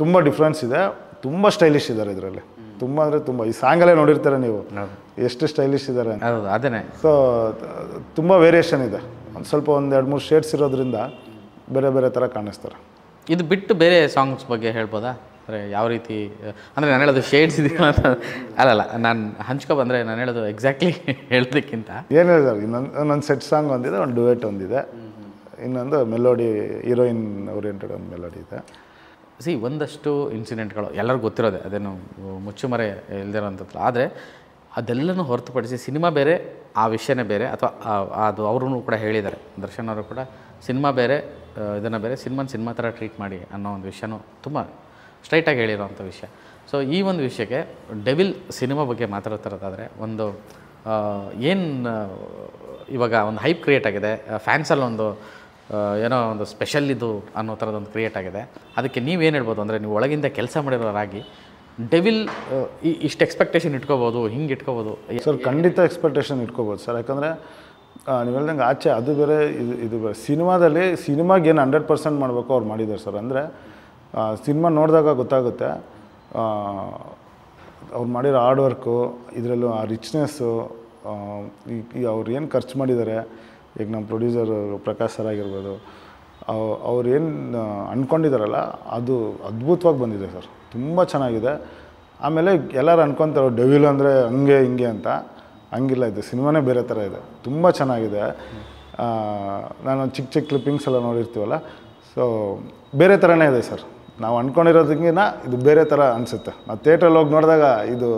ತುಂಬ ಡಿಫ್ರೆನ್ಸ್ ಇದೆ. ತುಂಬ ಸ್ಟೈಲಿಶ್ ಇದ್ದಾರೆ ಇದರಲ್ಲಿ, ತುಂಬ ಅಂದರೆ ತುಂಬ. ಈ ಸಾಂಗಲ್ಲೇ ನೋಡಿರ್ತಾರೆ ನೀವು ಎಷ್ಟು ಸ್ಟೈಲಿಶ್ ಇದ್ದಾರೆ. ಹೌದು, ಅದೇ. ಸೊ ತುಂಬ ವೇರಿಯೇಷನ್ ಇದೆ. ಒಂದು ಸ್ವಲ್ಪ 1-2-3 ಶೇಡ್ಸ್ ಇರೋದ್ರಿಂದ ಬೇರೆ ಬೇರೆ ಥರ ಕಾಣಿಸ್ತಾರೆ. ಇದು ಬಿಟ್ಟು ಬೇರೆ ಸಾಂಗ್ಸ್ ಬಗ್ಗೆ ಹೇಳ್ಬೋದಾ? ಅಂದರೆ ಯಾವ ರೀತಿ, ಅಂದರೆ ನಾನು ಹೇಳೋದು ಶೇಡ್ಸ್ ಇದೆಯಲ್ಲ ಅಂತ ಅಲ್ಲಲ್ಲ, ನಾನು ಬಂದರೆ ನಾನು ಹೇಳೋದು ಎಕ್ಸಾಕ್ಟ್ಲಿ ಹೇಳೋದಕ್ಕಿಂತ ಏನು ಹೇಳಿದಾರೆ, ಇನ್ನೊಂದು ಸೆಟ್ ಸಾಂಗ್ ಒಂದಿದೆ, ಒಂದು ಡುಯೆಟ್ ಒಂದಿದೆ, ಇನ್ನೊಂದು ಮೆಲೋಡಿ, ಹೀರೋಯಿನ್ ಓರಿಯೆಂಟೆಡ್ ಒಂದು ಮೆಲೋಡಿ ಇದೆ. ಒಂದಷ್ಟು ಇನ್ಸಿಡೆಂಟ್ಗಳು ಎಲ್ಲರಿಗೂ ಗೊತ್ತಿರೋದೆ, ಅದೇನು ಮುಚ್ಚುಮರೆ ಇಲ್ದಿರೋಂಥದ್ದು. ಆದರೆ ಅದೆಲ್ಲನೂ ಹೊರತುಪಡಿಸಿ ಸಿನಿಮಾ ಬೇರೆ, ಆ ವಿಷಯನೇ ಬೇರೆ, ಅಥವಾ ಅದು ಅವರು ಕೂಡ ಹೇಳಿದ್ದಾರೆ, ದರ್ಶನ್ ಅವರು ಕೂಡ ಸಿನಿಮಾ ಬೇರೆ, ಇದನ್ನು ಬೇರೆ, ಸಿನಿಮಾ ಥರ ಟ್ರೀಟ್ ಮಾಡಿ ಅನ್ನೋ ಒಂದು ವಿಷಯನೂ ತುಂಬ ಸ್ಟ್ರೈಟಾಗಿ ಹೇಳಿರೋವಂಥ ವಿಷಯ. ಸೊ ಈ ಒಂದು ವಿಷಯಕ್ಕೆ ಡೆವಿಲ್ ಸಿನಿಮಾ ಬಗ್ಗೆ ಮಾತಾಡ್ತಿರೋದಾದರೆ ಒಂದು ಏನು ಇವಾಗ ಒಂದು ಹೈಪ್ ಕ್ರಿಯೇಟ್ ಆಗಿದೆ, ಫ್ಯಾನ್ಸಲ್ಲಿ ಒಂದು ಏನೋ ಒಂದು ಸ್ಪೆಷಲ್ ಇದು ಅನ್ನೋ ಥರದೊಂದು ಕ್ರಿಯೇಟ್ ಆಗಿದೆ. ಅದಕ್ಕೆ ನೀವೇನು ಹೇಳ್ಬೋದು ಅಂದರೆ, ನೀವು ಒಳಗಿಂದ ಕೆಲಸ ಮಾಡಿರೋರಾಗಿ ಡೆವಿಲ್ ಇಷ್ಟು ಎಕ್ಸ್ಪೆಕ್ಟೇಷನ್ ಇಟ್ಕೋಬೋದು, ಹಿಂಗೆ ಇಟ್ಕೋಬೋದು? ಸರ್ ಖಂಡಿತ ಎಕ್ಸ್ಪೆಕ್ಟೇಷನ್ ಇಟ್ಕೋಬೋದು ಸರ್. ಯಾಕಂದರೆ ನೀವು ಹೇಳ್ದಂಗೆ ಆಚೆ ಅದು ಬೇರೆ ಇದು ಬೇರೆ. ಸಿನಿಮಾದಲ್ಲಿ ಸಿನಿಮಾಗೆ ಏನು 100% ಮಾಡಬೇಕು ಅವ್ರು ಮಾಡಿದ್ದಾರೆ ಸರ್. ಅಂದರೆ ಸಿನಿಮಾ ನೋಡಿದಾಗ ಗೊತ್ತಾಗುತ್ತೆ ಅವ್ರು ಮಾಡಿರೋ ಹಾರ್ಡ್ ವರ್ಕು, ಇದರಲ್ಲೂ ಆ ರಿಚ್ನೆಸ್ಸು, ಈಗ ಅವ್ರು ಏನು ಖರ್ಚು ಮಾಡಿದ್ದಾರೆ. ಈಗ ನಮ್ಮ ಪ್ರೊಡ್ಯೂಸರ್ ಪ್ರಕಾಶ್ ಸರ್ ಆಗಿರ್ಬೋದು, ಅವ್ರು ಏನು ಅಂದ್ಕೊಂಡಿದ್ದಾರಲ್ಲ ಅದು ಅದ್ಭುತವಾಗಿ ಬಂದಿದೆ ಸರ್, ತುಂಬ ಚೆನ್ನಾಗಿದೆ. ಆಮೇಲೆ ಎಲ್ಲರೂ ಅಂದ್ಕೊತಾರೆ ಡೆವಿಲ್ ಅಂದರೆ ಹಂಗೆ ಹಿಂಗೆ ಅಂತ, ಹಂಗಿಲ್ಲ, ಇದು ಸಿನಿಮಾನೇ ಬೇರೆ ಥರ ಇದೆ, ತುಂಬ ಚೆನ್ನಾಗಿದೆ. ನಾನು ಚಿಕ್ಕ ಕ್ಲಿಪ್ಪಿಂಗ್ಸ್ ಎಲ್ಲ ನೋಡಿರ್ತೀವಲ್ಲ, ಸೊ ಬೇರೆ ಥರನೇ ಇದೆ ಸರ್. ನಾವು ಅಂದ್ಕೊಂಡಿರೋದಕ್ಕಿಂತ ಇದು ಬೇರೆ ಥರ ಅನಿಸುತ್ತೆ. ನಾವು ಥಿಯೇಟ್ರಲ್ಲಿ ಹೋಗಿ ನೋಡಿದಾಗ ಇದು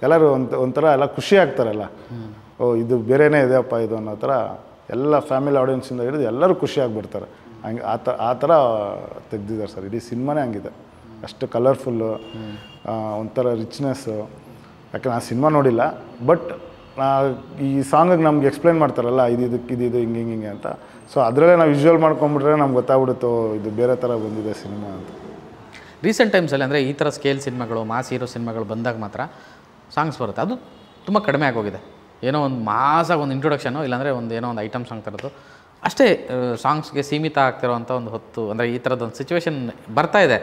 ಎಲ್ಲರೂ ಒಂಥರ ಎಲ್ಲ ಖುಷಿ ಆಗ್ತಾರಲ್ಲ, ಓ ಇದು ಬೇರೆಯೇ ಇದೆಯಪ್ಪ ಇದು ಅನ್ನೋ ಥರ ಎಲ್ಲ ಫ್ಯಾಮಿಲಿ ಆಡಿಯನ್ಸಿಂದ ಹಿಡಿದು ಎಲ್ಲರೂ ಖುಷಿ ಆಗಿಬಿಡ್ತಾರೆ. ಹಂಗೆ ಆ ಥರ ತೆಗ್ದಿದ್ದಾರೆ ಸರ್. ಇಡೀ ಸಿನಿಮಾನೇ ಹಂಗಿದೆ, ಅಷ್ಟು ಕಲರ್ಫುಲ್ಲು, ಒಂಥರ ರಿಚ್ನೆಸ್ಸು. ಯಾಕೆ ನಾನು ಸಿನಿಮಾ ನೋಡಿಲ್ಲ, ಬಟ್ ಈ ಸಾಂಗಿಗೆ ನಮ್ಗೆ ಎಕ್ಸ್ಪ್ಲೇನ್ ಮಾಡ್ತಾರಲ್ಲ ಇದು ಹಿಂಗೆ ಅಂತ. ಸೊ ಅದರಲ್ಲೇ ನಾವು ವಿಜುವಲ್ ಮಾಡ್ಕೊಂಬಿಟ್ರೆ ನಮ್ಗೆ ಗೊತ್ತಾಗ್ಬಿಡುತ್ತೋ ಇದು ಬೇರೆ ಥರ ಬಂದಿದೆ ಸಿನಿಮಾ ಅಂತ. ರೀಸೆಂಟ್ ಟೈಮ್ಸಲ್ಲಿ ಅಂದರೆ ಈ ಥರ ಸ್ಕೇಲ್ ಸಿನಿಮಾಗಳು, ಮಾಸ್ ಹೀರೋ ಸಿನಿಮಾಗಳು ಬಂದಾಗ ಮಾತ್ರ ಸಾಂಗ್ಸ್ ಬರುತ್ತೆ. ಅದು ತುಂಬ ಕಡಿಮೆ ಆಗೋಗಿದೆ. ಏನೋ ಒಂದು ಮಾಸಾಗಿ ಒಂದು ಇಂಟ್ರೊಡಕ್ಷನು, ಇಲ್ಲಾಂದರೆ ಏನೋ ಒಂದು ಐಟಮ್ ಸಾಂಗ್ ಥರದ್ದು ಅಷ್ಟೇ ಸಾಂಗ್ಸ್ಗೆ ಸೀಮಿತ ಆಗ್ತಿರೋವಂಥ ಒಂದು ಹೊತ್ತು, ಅಂದರೆ ಈ ಥರದ್ದೊಂದು ಸಿಚುವೇಶನ್ ಬರ್ತಾ ಇದೆ.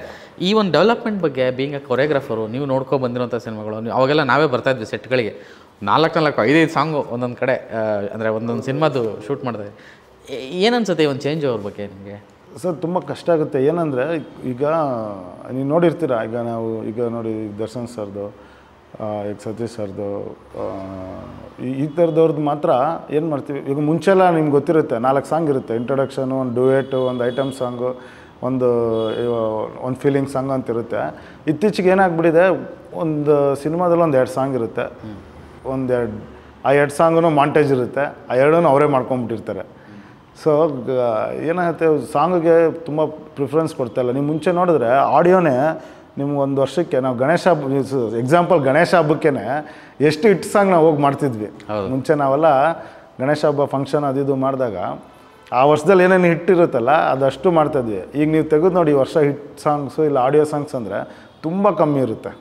ಈ ಒಂದು ಡೆವಲಪ್ಮೆಂಟ್ ಬಗ್ಗೆ ಬೀಯಿಂಗ್ ಎ ಕೊರಿಯೋಗ್ರಾಫರು ನೀವು ನೋಡ್ಕೊಂಡು ಬಂದಿರೋಂಥ ಸಿನಿಮಾಗಳು, ಅವಾಗೆಲ್ಲ ನಾವೇ ಬರ್ತಾಯಿದ್ವಿ ಸೆಟ್ಗಳಿಗೆ, 4-5 ಸಾಂಗು ಒಂದೊಂದು ಕಡೆ, ಅಂದರೆ ಒಂದೊಂದು ಸಿನಿಮಾದು ಶೂಟ್ ಮಾಡ್ತಾಯಿದ್ವಿ. ಏನನ್ಸುತ್ತೆ ಈ ಒಂದು ಚೇಂಜ್ ಅವ್ರ ಬಗ್ಗೆ ನಿಮಗೆ? ಸರ್ ತುಂಬ ಕಷ್ಟ ಆಗುತ್ತೆ. ಏನಂದರೆ ಈಗ ನೀವು ನೋಡಿರ್ತೀರ, ಈಗ ನೋಡಿ ದರ್ಶನ್ ಸರ್ದು, ಈಗ ಸತೀಶ್ ಸರ್ದು, ಈ ಥರದವ್ರದ್ದು ಮಾತ್ರ ಏನು ಮಾಡ್ತೀವಿ. ಈಗ ಮುಂಚೆಲ್ಲ ನಿಮ್ಗೆ ಗೊತ್ತಿರುತ್ತೆ 4 ಸಾಂಗ್ ಇರುತ್ತೆ, ಇಂಟ್ರೊಡಕ್ಷನು, ಒಂದು ಡುಯೆಟು, ಒಂದು ಐಟಮ್ ಸಾಂಗು, ಒಂದು ಫೀಲಿಂಗ್ ಸಾಂಗ್ ಅಂತ ಇರುತ್ತೆ. ಇತ್ತೀಚೆಗೆ ಏನಾಗ್ಬಿಟ್ಟಿದೆ, ಒಂದು ಸಿನಿಮಾದಲ್ಲಿ 2 ಸಾಂಗ್ ಇರುತ್ತೆ, ಆ 2 ಸಾಂಗೂ ಮಾಂಟೇಜ್ ಇರುತ್ತೆ, ಆ 2 ಅವರೇ ಮಾಡ್ಕೊಂಬಿಟ್ಟಿರ್ತಾರೆ. ಸೊ ಏನಾಗುತ್ತೆ, ಸಾಂಗಿಗೆ ತುಂಬ ಪ್ರಿಫರೆನ್ಸ್ ಕೊಡ್ತಾಯಿಲ್ಲ. ನೀವು ಮುಂಚೆ ನೋಡಿದ್ರೆ ಆಡಿಯೋನೇ ನಿಮ್ಗೆ ಒಂದು ವರ್ಷಕ್ಕೆ, ನಾವು ಗಣೇಶ ಹಬ್ಬಕ್ಕೆ ಎಷ್ಟು ಹಿಟ್ ಸಾಂಗ್ ನಾವು ಹೋಗಿ ಮಾಡ್ತಿದ್ವಿ ಮುಂಚೆ. ನಾವೆಲ್ಲ ಗಣೇಶ ಹಬ್ಬ ಫಂಕ್ಷನ್ ಅದು ಮಾಡಿದಾಗ ಆ ವರ್ಷದಲ್ಲಿ ಏನೇನು ಹಿಟ್ ಇರುತ್ತಲ್ಲ ಅದಷ್ಟು ಮಾಡ್ತಾಯಿದ್ವಿ. ಈಗ ನೀವು ತೆಗೆದು ನೋಡಿ, ಈ ವರ್ಷ ಹಿಟ್ ಸಾಂಗ್ಸು ಇಲ್ಲ ಆಡಿಯೋ ಸಾಂಗ್ಸ್ ಅಂದರೆ ತುಂಬ ಕಮ್ಮಿ ಇರುತ್ತೆ.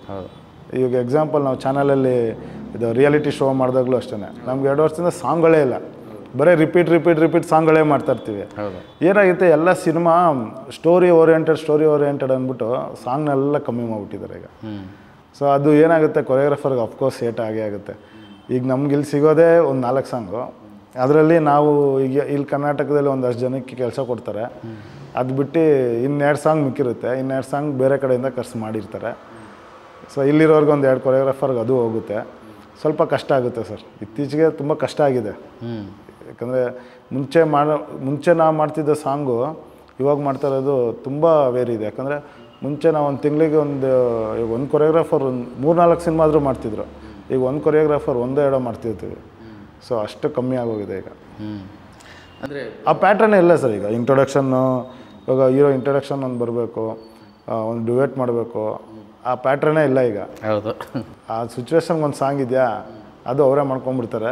ಈಗ ಎಕ್ಸಾಂಪಲ್ ನಾವು ಚಾನಲಲ್ಲಿ ಇದು ರಿಯಾಲಿಟಿ ಶೋ ಮಾಡಿದಾಗಲೂ ಅಷ್ಟೇ, ನಮ್ಗೆ 2 ವರ್ಷದಿಂದ ಸಾಂಗ್ಗಳೇ ಇಲ್ಲ, ಬರೀ ರಿಪೀಟ್ ಸಾಂಗ್ಗಳೇ ಮಾಡ್ತಾಯಿರ್ತೀವಿ. ಏನಾಗುತ್ತೆ, ಎಲ್ಲ ಸಿನಿಮಾ ಸ್ಟೋರಿ ಓರಿಯೆಂಟೆಡ್ ಅಂದ್ಬಿಟ್ಟು ಸಾಂಗ್ನೆಲ್ಲ ಕಮ್ಮಿ ಮಾಡಿಬಿಟ್ಟಿದ್ದಾರೆ ಈಗ. ಸೊ ಅದು ಏನಾಗುತ್ತೆ, ಕೊರಿಯೋಗ್ರಾಫರ್ಗೆ ಅಫ್ಕೋರ್ಸ್ ಆಗೇ ಆಗುತ್ತೆ. ಈಗ ನಮ್ಗೆ ಇಲ್ಲಿ ಸಿಗೋದೇ ಒಂದು 4 ಸಾಂಗು, ಅದರಲ್ಲಿ ನಾವು ಈಗ ಇಲ್ಲಿ ಕರ್ನಾಟಕದಲ್ಲಿ ಒಂದಷ್ಟು ಜನಕ್ಕೆ ಕೆಲಸ ಕೊಡ್ತಾರೆ, ಅದು ಬಿಟ್ಟು 2 ಸಾಂಗ್ ಮಿಕ್ಕಿರುತ್ತೆ, 2 ಸಾಂಗ್ ಬೇರೆ ಕಡೆಯಿಂದ ಖರ್ಚು ಮಾಡಿರ್ತಾರೆ. ಸೊ ಇಲ್ಲಿರೋರ್ಗೆ 2 ಕೊರಿಯೋಗ್ರಾಫರ್ಗೆ ಅದು ಹೋಗುತ್ತೆ, ಸ್ವಲ್ಪ ಕಷ್ಟ ಆಗುತ್ತೆ ಸರ್. ಇತ್ತೀಚೆಗೆ ತುಂಬ ಕಷ್ಟ ಆಗಿದೆ. ಯಾಕಂದರೆ ಮುಂಚೆ ನಾವು ಮಾಡ್ತಿದ್ದ ಸಾಂಗು ಇವಾಗ ಮಾಡ್ತಾ ಇರೋದು ತುಂಬ ವೇರಿ ಇದೆ. ಯಾಕಂದರೆ ಮುಂಚೆ ನಾವು ಒಂದು ತಿಂಗಳಿಗೆ ಒಂದು ಕೊರಿಯೋಗ್ರಾಫರ್ 3-4 ಸಿನಿಮಾ ಆದರೂ ಮಾಡ್ತಿದ್ರು, ಈಗ ಒಂದು ಕೊರಿಯೋಗ್ರಾಫರ್ 1-2 ಮಾಡ್ತಿರ್ತೀವಿ. ಸೊ ಅಷ್ಟು ಕಮ್ಮಿ ಆಗೋಗಿದೆ ಈಗ. ಅಂದರೆ ಆ ಪ್ಯಾಟ್ರನ್ನೇ ಇಲ್ಲ ಸರ್. ಈಗ ಇಂಟ್ರೊಡಕ್ಷನ್ನು, ಇವಾಗ ಹೀರೋ ಇಂಟ್ರೊಡಕ್ಷನ್ ಒಂದು ಬರಬೇಕು, ಒಂದು ಡುಯೆಟ್ ಮಾಡಬೇಕು, ಆ ಪ್ಯಾಟ್ರನ್ನೇ ಇಲ್ಲ ಈಗ. ಹೌದು, ಆ ಸಿಚುವೇಶನ್ಗೆ ಒಂದು ಸಾಂಗ್ ಇದೆಯಾ ಅದು ಅವರೇ ಮಾಡ್ಕೊಂಬಿಡ್ತಾರೆ.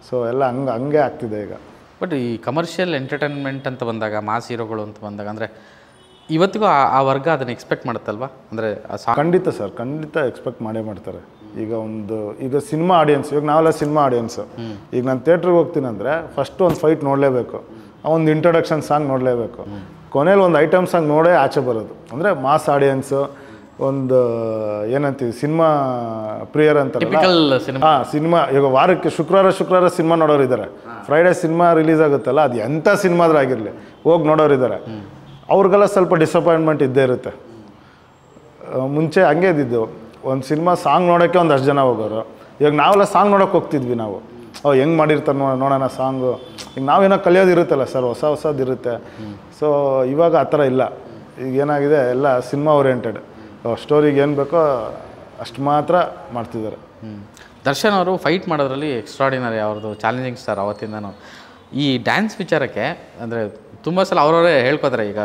ಸೊ ಎಲ್ಲ ಹಂಗೆ ಆಗ್ತಿದೆ ಈಗ. ಬಟ್ ಈ ಕಮರ್ಷಿಯಲ್ ಎಂಟರ್ಟೈನ್ಮೆಂಟ್ ಅಂತ ಬಂದಾಗ, ಮಾಸ್ ಹೀರೋಗಳು ಅಂತ ಬಂದಾಗ, ಅಂದರೆ ಇವತ್ತಿಗೂ ಆ ವರ್ಗ ಅದನ್ನು ಎಕ್ಸ್ಪೆಕ್ಟ್ ಮಾಡುತ್ತಲ್ವಾ? ಅಂದರೆ ಖಂಡಿತ ಸರ್, ಖಂಡಿತ ಎಕ್ಸ್ಪೆಕ್ಟ್ ಮಾಡೇ ಮಾಡ್ತಾರೆ. ಈಗ ಸಿನಿಮಾ ಆಡಿಯನ್ಸ್, ಇವಾಗ ನಾವೆಲ್ಲ ಸಿನಿಮಾ ಆಡಿಯನ್ಸು. ಈಗ ನಾನು ಥಿಯೇಟ್ರಿಗೆ ಹೋಗ್ತೀನಿ ಅಂದರೆ ಫಸ್ಟು ಒಂದು ಫೈಟ್ ನೋಡಲೇಬೇಕು, ಒಂದು ಇಂಟ್ರೊಡಕ್ಷನ್ ಸಾಂಗ್ ನೋಡಲೇಬೇಕು, ಕೊನೆಯಲ್ಲಿ ಒಂದು ಐಟಮ್ ಸಾಂಗ್ ನೋಡೇ ಆಚೆ ಬರೋದು. ಅಂದರೆ ಮಾಸ್ ಆಡಿಯನ್ಸು, ಒಂದು ಏನಂತೀವಿ ಸಿನಿಮಾ ಪ್ರಿಯರ್ ಅಂತಾರಲ್ಲ. ಸಿನಿಮಾ ಈಗ ವಾರಕ್ಕೆ ಶುಕ್ರವಾರ ಸಿನಿಮಾ ನೋಡೋರು ಇದ್ದಾರೆ, ಫ್ರೈಡೇ ಸಿನಿಮಾ ರಿಲೀಸ್ ಆಗುತ್ತಲ್ಲ, ಅದು ಎಂಥ ಸಿನಿಮಾದ್ರೂ ಆಗಿರಲಿ ಹೋಗಿ ನೋಡೋರು ಇದ್ದಾರೆ. ಅವ್ರಿಗೆಲ್ಲ ಸ್ವಲ್ಪ ಡಿಸಪಾಯಿಂಟ್ಮೆಂಟ್ ಇದ್ದೇ ಇರುತ್ತೆ. ಮುಂಚೆ ಹಂಗೆ ಇದ್ದಿದ್ದು, ಒಂದು ಸಿನಿಮಾ ಸಾಂಗ್ ನೋಡೋಕ್ಕೆ ಒಂದಷ್ಟು ಜನ ಹೋಗೋರು. ಇವಾಗ ನಾವೆಲ್ಲ ಸಾಂಗ್ ನೋಡೋಕೆ ಹೋಗ್ತಿದ್ವಿ, ನಾವು ಹೆಂಗೆ ಮಾಡಿರ್ತಾರೆ ನೋಡೋಣ ಸಾಂಗು. ಈಗ ನಾವೇನೋ ಕಲಿಯೋದಿರುತ್ತಲ್ಲ ಸರ್, ಹೊಸದಿರುತ್ತೆ. ಸೊ ಇವಾಗ ಆ ಥರ ಇಲ್ಲ. ಈಗ ಏನಾಗಿದೆ, ಎಲ್ಲ ಸಿನಿಮಾ ಓರಿಯೆಂಟೆಡ್, ಸ್ಟೋರಿಗೆ ಏನು ಬೇಕೋ ಅಷ್ಟು ಮಾತ್ರ ಮಾಡ್ತಿದ್ದಾರೆ. ದರ್ಶನ್ ಅವರು ಫೈಟ್ ಮಾಡೋದ್ರಲ್ಲಿ ಎಕ್ಸ್ಟ್ರಾಡಿನರಿ, ಅವ್ರದ್ದು ಚಾಲೆಂಜಿಂಗ್ ಸ್ಟಾರ್ ಅವತ್ತಿಂದನೂ. ಈ ಡ್ಯಾನ್ಸ್ ವಿಚಾರಕ್ಕೆ ಅಂದರೆ ತುಂಬ ಸಲ ಅವರವರೇ ಹೇಳ್ಕೊತಾರೆ. ಈಗ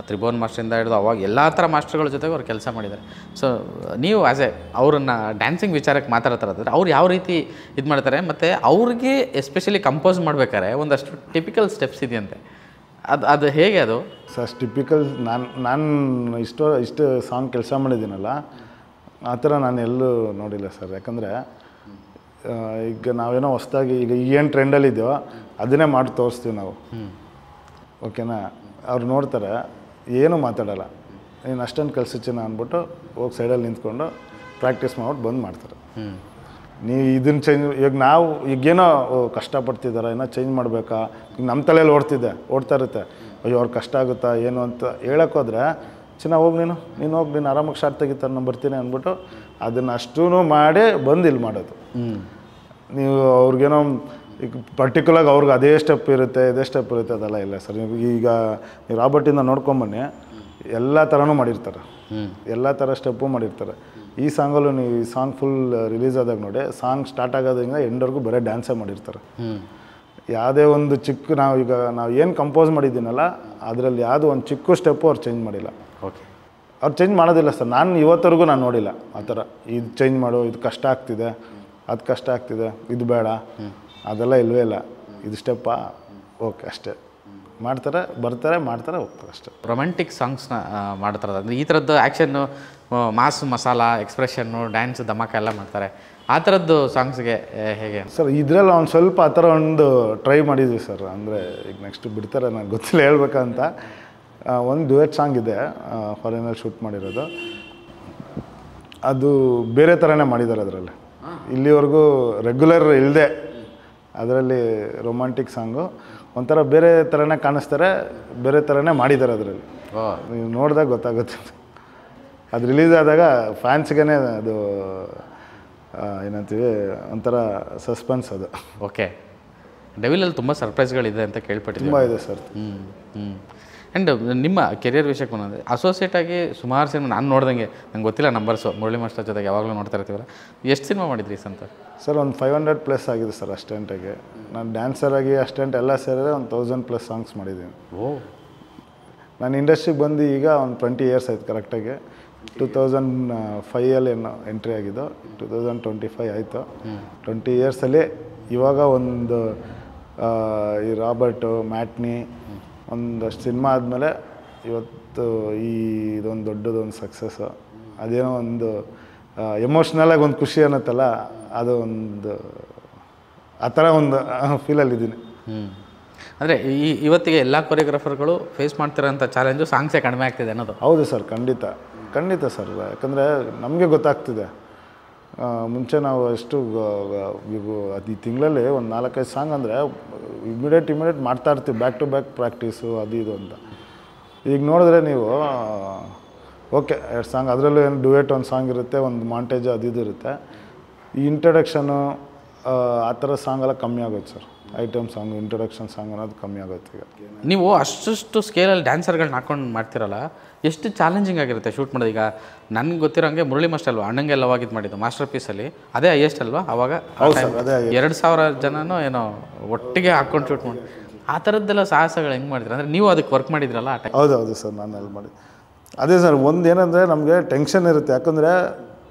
ತ್ರಿಭುವನ್ ಮಾಸ್ಟ್ರಿಂದ ಹಿಡಿದು ಅವಾಗ ಎಲ್ಲ ಥರ ಮಾಸ್ಟರ್ಗಳ ಜೊತೆಗೆ ಅವ್ರು ಕೆಲಸ ಮಾಡಿದ್ದಾರೆ. ಸೊ ನೀವು ಆ್ಯಸ್ ಎ ಅವ್ರನ್ನ ಡ್ಯಾನ್ಸಿಂಗ್ ವಿಚಾರಕ್ಕೆ ಮಾತಾಡ್ತಾರೆ, ಅವ್ರು ಯಾವ ರೀತಿ ಇದು ಮಾಡ್ತಾರೆ, ಮತ್ತು ಅವ್ರಿಗೆ ಎಸ್ಪೆಷಲಿ ಕಂಪೋಸ್ ಮಾಡ್ಬೇಕಾದ್ರೆ ಒಂದಷ್ಟು ಟಿಪಿಕಲ್ ಸ್ಟೆಪ್ಸ್ ಇದೆಯಂತೆ, ಅದು ಹೇಗೆ ಅದು ಸರ್? ಟಿಪಿಕಲ್ ನಾನು ಇಷ್ಟು ಸಾಂಗ್ ಕೆಲಸ ಮಾಡಿದ್ದೀನಲ್ಲ, ಆ ಥರ ನಾನು ಎಲ್ಲೂ ನೋಡಿಲ್ಲ ಸರ್. ಯಾಕಂದರೆ ಈಗ ನಾವೇನೋ ಹೊಸ್ದಾಗಿ ಈಗ ಏನು ಟ್ರೆಂಡಲ್ಲಿದೆಯೋ ಅದನ್ನೇ ಮಾಡಿ ತೋರಿಸ್ತೀವಿ ನಾವು, ಓಕೆನಾ? ಅವ್ರು ನೋಡ್ತಾರೆ, ಏನೂ ಮಾತಾಡೋಲ್ಲ, ನೀನು ಅಷ್ಟೊಂದು ಕಲಿಸಿನ ಅಂದ್ಬಿಟ್ಟು ಹೋಗಿ ಸೈಡಲ್ಲಿ ನಿಂತ್ಕೊಂಡು ಪ್ರಾಕ್ಟೀಸ್ ಮಾಡ್ಬಿಟ್ಟು ಬಂದು ಮಾಡ್ತಾರೆ. ನೀವು ಇದನ್ನು ಚೇಂಜ್, ಈಗ ನಾವು ಈಗೇನೋ ಕಷ್ಟಪಡ್ತಿದ್ದಾರೆ, ಏನೋ ಚೇಂಜ್ ಮಾಡಬೇಕಾ, ಈಗ ನಮ್ಮ ತಲೆಯಲ್ಲಿ ಓಡ್ತಾ ಇರುತ್ತೆ, ಅಯ್ಯೋ ಅವ್ರು ಕಷ್ಟ ಆಗುತ್ತಾ ಏನು ಅಂತ ಹೇಳೋಕ್ಕೋದ್ರೆ, ಚೆನ್ನಾಗಿ ಹೋಗಿ ನೀನು ಹೋಗಿ ನೀನು ಆರಾಮಾಗಿ ಶಾರ್ಟ್ ತೆಗಿತಾರೆ, ನಾನು ಬರ್ತೀನಿ ಅಂದ್ಬಿಟ್ಟು ಅದನ್ನು ಅಷ್ಟೂ ಮಾಡಿ ಬಂದು ಇಲ್ಲಿ ಮಾಡೋದು. ನೀವು ಅವ್ರಿಗೇನೋ ಈಗ ಪರ್ಟಿಕ್ಯುಲರ್ಗೆ ಅವ್ರಿಗೆ ಅದೇ ಸ್ಟೆಪ್ ಇರುತ್ತೆ ಇದೇ ಸ್ಟೆಪ್ ಇರುತ್ತೆ ಅದೆಲ್ಲ ಇಲ್ಲ ಸರ್. ಈಗ ನೀವು ರಾಬರ್ಟಿಂದ ನೋಡ್ಕೊಂಬನ್ನಿ, ಎಲ್ಲ ಥರನೂ ಮಾಡಿರ್ತಾರೆ, ಎಲ್ಲ ಥರ ಸ್ಟೆಪ್ಪು ಮಾಡಿರ್ತಾರೆ. ಈ ಸಾಂಗಲ್ಲೂ ನೀವು ಈ ಸಾಂಗ್ ಫುಲ್ ರಿಲೀಸ್ ಆದಾಗ ನೋಡಿ, ಸಾಂಗ್ ಸ್ಟಾರ್ಟ್ ಆಗೋದ್ರಿಂದ ಎಂಡ್ವರೆಗೂ ಬರೀ ಡ್ಯಾನ್ಸೇ ಮಾಡಿರ್ತಾರೆ. ಯಾವುದೇ ಒಂದು ಚಿಕ್ಕ ನಾವು ಏನು ಕಂಪೋಸ್ ಮಾಡಿದ್ದೀನಲ್ಲ ಅದರಲ್ಲಿ ಯಾವುದೋ ಒಂದು ಚಿಕ್ಕ ಸ್ಟೆಪ್ಪು ಅವ್ರು ಚೇಂಜ್ ಮಾಡಿಲ್ಲ. ಓಕೆ, ಅವ್ರು ಚೇಂಜ್ ಮಾಡೋದಿಲ್ಲ ಸರ್. ನಾನು ಇವತ್ತರೆಗೂ ನಾನು ನೋಡಿಲ್ಲ ಆ ಥರ, ಇದು ಚೇಂಜ್ ಮಾಡು, ಇದು ಕಷ್ಟ ಆಗ್ತಿದೆ, ಅದು ಕಷ್ಟ ಆಗ್ತಿದೆ, ಇದು ಬೇಡ, ಅದೆಲ್ಲ ಇಲ್ಲವೇ ಇಲ್ಲ, ಇದು ಸ್ಟೆಪ್ಪಾ, ಓಕೆ ಅಷ್ಟೇ ಮಾಡ್ತಾರೆ, ಬರ್ತಾರೆ, ಮಾಡ್ತಾರೆ, ಹೋಗ್ತಾರೆ ಅಷ್ಟೇ. ರೊಮ್ಯಾಂಟಿಕ್ ಸಾಂಗ್ಸ್ನ ಮಾಡ್ತಾರೆ ಅಂದರೆ ಈ ಥರದ್ದು action, mass masala, expression, dance, ಧಮಾಕ ಎಲ್ಲ ಮಾಡ್ತಾರೆ. ಆ ಥರದ್ದು ಸಾಂಗ್ಸ್ಗೆ ಹೇಗೆ ಸರ್? ಇದರಲ್ಲಿ ಒಂದು ಸ್ವಲ್ಪ ಆ ಥರ ಒಂದು ಟ್ರೈ ಮಾಡಿದ್ವಿ ಸರ್. ಅಂದರೆ ಈಗ ನೆಕ್ಸ್ಟ್ ಬಿಡ್ತಾರೆ, ನನಗೆ ಗೊತ್ತಿಲ್ಲ ಹೇಳ್ಬೇಕಂತ. ಒಂದು ಡ್ಯುಯೆಟ್ ಸಾಂಗ್ ಇದೆ, ಫಾರಿನಲ್ಲಿ ಶೂಟ್ ಮಾಡಿರೋದು, ಅದು ಬೇರೆ ಥರನೇ ಮಾಡಿದ್ದಾರೆ ಅದರಲ್ಲಿ. ಇಲ್ಲಿವರೆಗೂ ರೆಗ್ಯುಲರ್ ಇಲ್ಲದೆ ಅದರಲ್ಲಿ ರೊಮ್ಯಾಂಟಿಕ್ ಸಾಂಗು ಒಂಥರ ಬೇರೆ ಥರನೇ ಕಾಣಿಸ್ತಾರೆ, ಬೇರೆ ಥರನೇ ಮಾಡಿದ್ದಾರೆ ಅದರಲ್ಲಿ. ನೀವು ನೋಡಿದಾಗ ಗೊತ್ತಾಗುತ್ತೆ. ಅದು ರಿಲೀಸ್ ಆದಾಗ ಫ್ಯಾನ್ಸ್ಗೆ ಅದು ಏನಂತೀವಿ ಒಂಥರ ಸಸ್ಪೆನ್ಸ್ ಅದು. ಓಕೆ, ಡೆವಿಲಲ್ಲಿ ತುಂಬ ಸರ್ಪ್ರೈಸ್ಗಳಿದೆ ಅಂತ ಕೇಳ್ಪಟ್ಟಿದ್ದೀನಿ. ತುಂಬ ಇದೆ ಸರ್. ಆ್ಯಂಡ್ ನಿಮ್ಮ ಕೆರಿಯರ್ ವಿಷಯಕ್ಕೆ ಬಂದರೆ ಅಸೋಸಿಯೇಟಾಗಿ ಸುಮಾರು ಸಿನಿಮಾ ನಾನು ನೋಡ್ದಂಗೆ, ನಂಗೆ ಗೊತ್ತಿಲ್ಲ ನಂಬರ್ಸು, ಮುರಳಿ ಮಾಸ್ಟರ್ ಜೊತೆಗೆ ಯಾವಾಗಲೂ ನೋಡ್ತಾ ಇರ್ತೀವಲ್ಲ, ಎಷ್ಟು ಸಿನಿಮಾ ಮಾಡಿದ್ರಿ ಅಂತ? ಸರ್ ಒಂದು 500+ ಆಗಿದೆ ಸರ್ ಅಸ್ಟೆಂಟಾಗಿ. ನಾನು ಡ್ಯಾನ್ಸರಾಗಿ ಅಸ್ಟೆಂಟ್ ಎಲ್ಲ ಸೇರಿದ್ರೆ ಒಂದು 1000+ ಸಾಂಗ್ಸ್ ಮಾಡಿದ್ದೀನಿ. ನಾನು ಇಂಡಸ್ಟ್ರಿಗೆ ಬಂದು ಈಗ ಒಂದು 20 years ಆಯ್ತು ಕರೆಕ್ಟಾಗಿ. 2005 ಏನೋ ಎಂಟ್ರಿ ಆಗಿದ್ದು, 2025 ಆಯಿತು. 20 yearsಲ್ಲಿ ಇವಾಗ ಒಂದು ಈ ರಾಬರ್ಟು, ಮ್ಯಾಟ್ನಿ, ಒಂದಷ್ಟು ಸಿನಿಮಾ ಆದಮೇಲೆ ಇವತ್ತು ಇದೊಂದು ದೊಡ್ಡದೊಂದು ಸಕ್ಸಸ್ಸು. ಅದೇನೋ ಒಂದು ಎಮೋಷ್ನಲಾಗಿ ಒಂದು ಖುಷಿ ಅನ್ನತ್ತಲ್ಲ, ಅದು ಒಂದು ಆ ಥರ ಒಂದು ಫೀಲಲ್ಲಿದ್ದೀನಿ. ಅಂದರೆ ಇವತ್ತಿಗೆ ಎಲ್ಲ ಕೊರಿಯೋಗ್ರಾಫರ್ಗಳು ಫೇಸ್ ಮಾಡ್ತಿರೋಂಥ ಚಾಲೆಂಜು ಸಾಂಗ್ಸೇ ಕಡಿಮೆ ಆಗ್ತಿದೆ ಅನ್ನೋದು. ಹೌದು ಸರ್, ಖಂಡಿತ ಸರ್. ಯಾಕಂದರೆ ನಮಗೆ ಗೊತ್ತಾಗ್ತಿದೆ. ಮುಂಚೆ ನಾವು ಎಷ್ಟು ಈ ತಿಂಗಳಲ್ಲಿ ಒಂದು 4-5 ಸಾಂಗ್ ಅಂದರೆ ಇಮಿಡಿಯೇಟ್ ಮಾಡ್ತಾ ಇರ್ತೀವಿ, ಬ್ಯಾಕ್ ಟು ಬ್ಯಾಕ್ ಪ್ರಾಕ್ಟೀಸು ಅದು ಇದು ಅಂತ. ಈಗ ನೋಡಿದ್ರೆ ನೀವು ಓಕೆ 2 ಸಾಂಗ್, ಅದರಲ್ಲೂ ಏನು ಡ್ಯುಯೆಟ್ ಒಂದು ಸಾಂಗ್ ಇರುತ್ತೆ, ಒಂದು ಮಾಂಟೇಜ್ ಅದು ಇದು ಇರುತ್ತೆ. ಈ ಇಂಟ್ರಡಕ್ಷನು ಆ ಥರ ಸಾಂಗೆಲ್ಲ ಕಮ್ಮಿ ಆಗುತ್ತೆ sir. Item song, introduction song ಅನ್ನೋದು ಕಮ್ಮಿ ಆಗುತ್ತೆ. ಈಗ ನೀವು ಅಷ್ಟು ಸ್ಕೇಲಲ್ಲಿ ಡ್ಯಾನ್ಸರ್ಗಳನ್ನ ಹಾಕೊಂಡು ಮಾಡ್ತಿರಲ್ಲ, ಎಷ್ಟು ಚಾಲೆಂಜಿಂಗ್ ಆಗಿರುತ್ತೆ ಶೂಟ್ ಮಾಡೋದು? ಈಗ ನನಗೆ ಗೊತ್ತಿರೋಂಗೆ ಮುರಳಿ ಮಾಸ್ಟರ್ ಅಲ್ವಾ ಅಣ್ಣಂಗೆ ಎಲ್ಲವಾಗಿದ್ದು ಮಾಡಿದ್ದು ಮಾಸ್ಟರ್ ಪೀಸಲ್ಲಿ, ಅದೇ ಹೈಯೆಸ್ಟ್ ಅಲ್ವಾ ಅವಾಗ? 2000 ಜನನೋ ಏನೋ ಒಟ್ಟಿಗೆ ಹಾಕ್ಕೊಂಡು ಶೂಟ್ ಮಾಡಿ, ಆ ಥರದ್ದೆಲ್ಲ ಸಾಹಸಗಳು ಹೆಂಗೆ ಮಾಡಿದ್ರೆ? ಅಂದರೆ ನೀವು ಅದಕ್ಕೆ ವರ್ಕ್ ಮಾಡಿದ್ರಲ್ಲ ಆ ಟೈಮ್? ಹೌದು ಸರ್, ನಾನು ಅಲ್ಲಿ ಮಾಡಿ. ಅದೇ ಸರ್, ಒಂದು ಏನಂದರೆ ನಮಗೆ ಟೆನ್ಷನ್ ಇರುತ್ತೆ. ಯಾಕಂದರೆ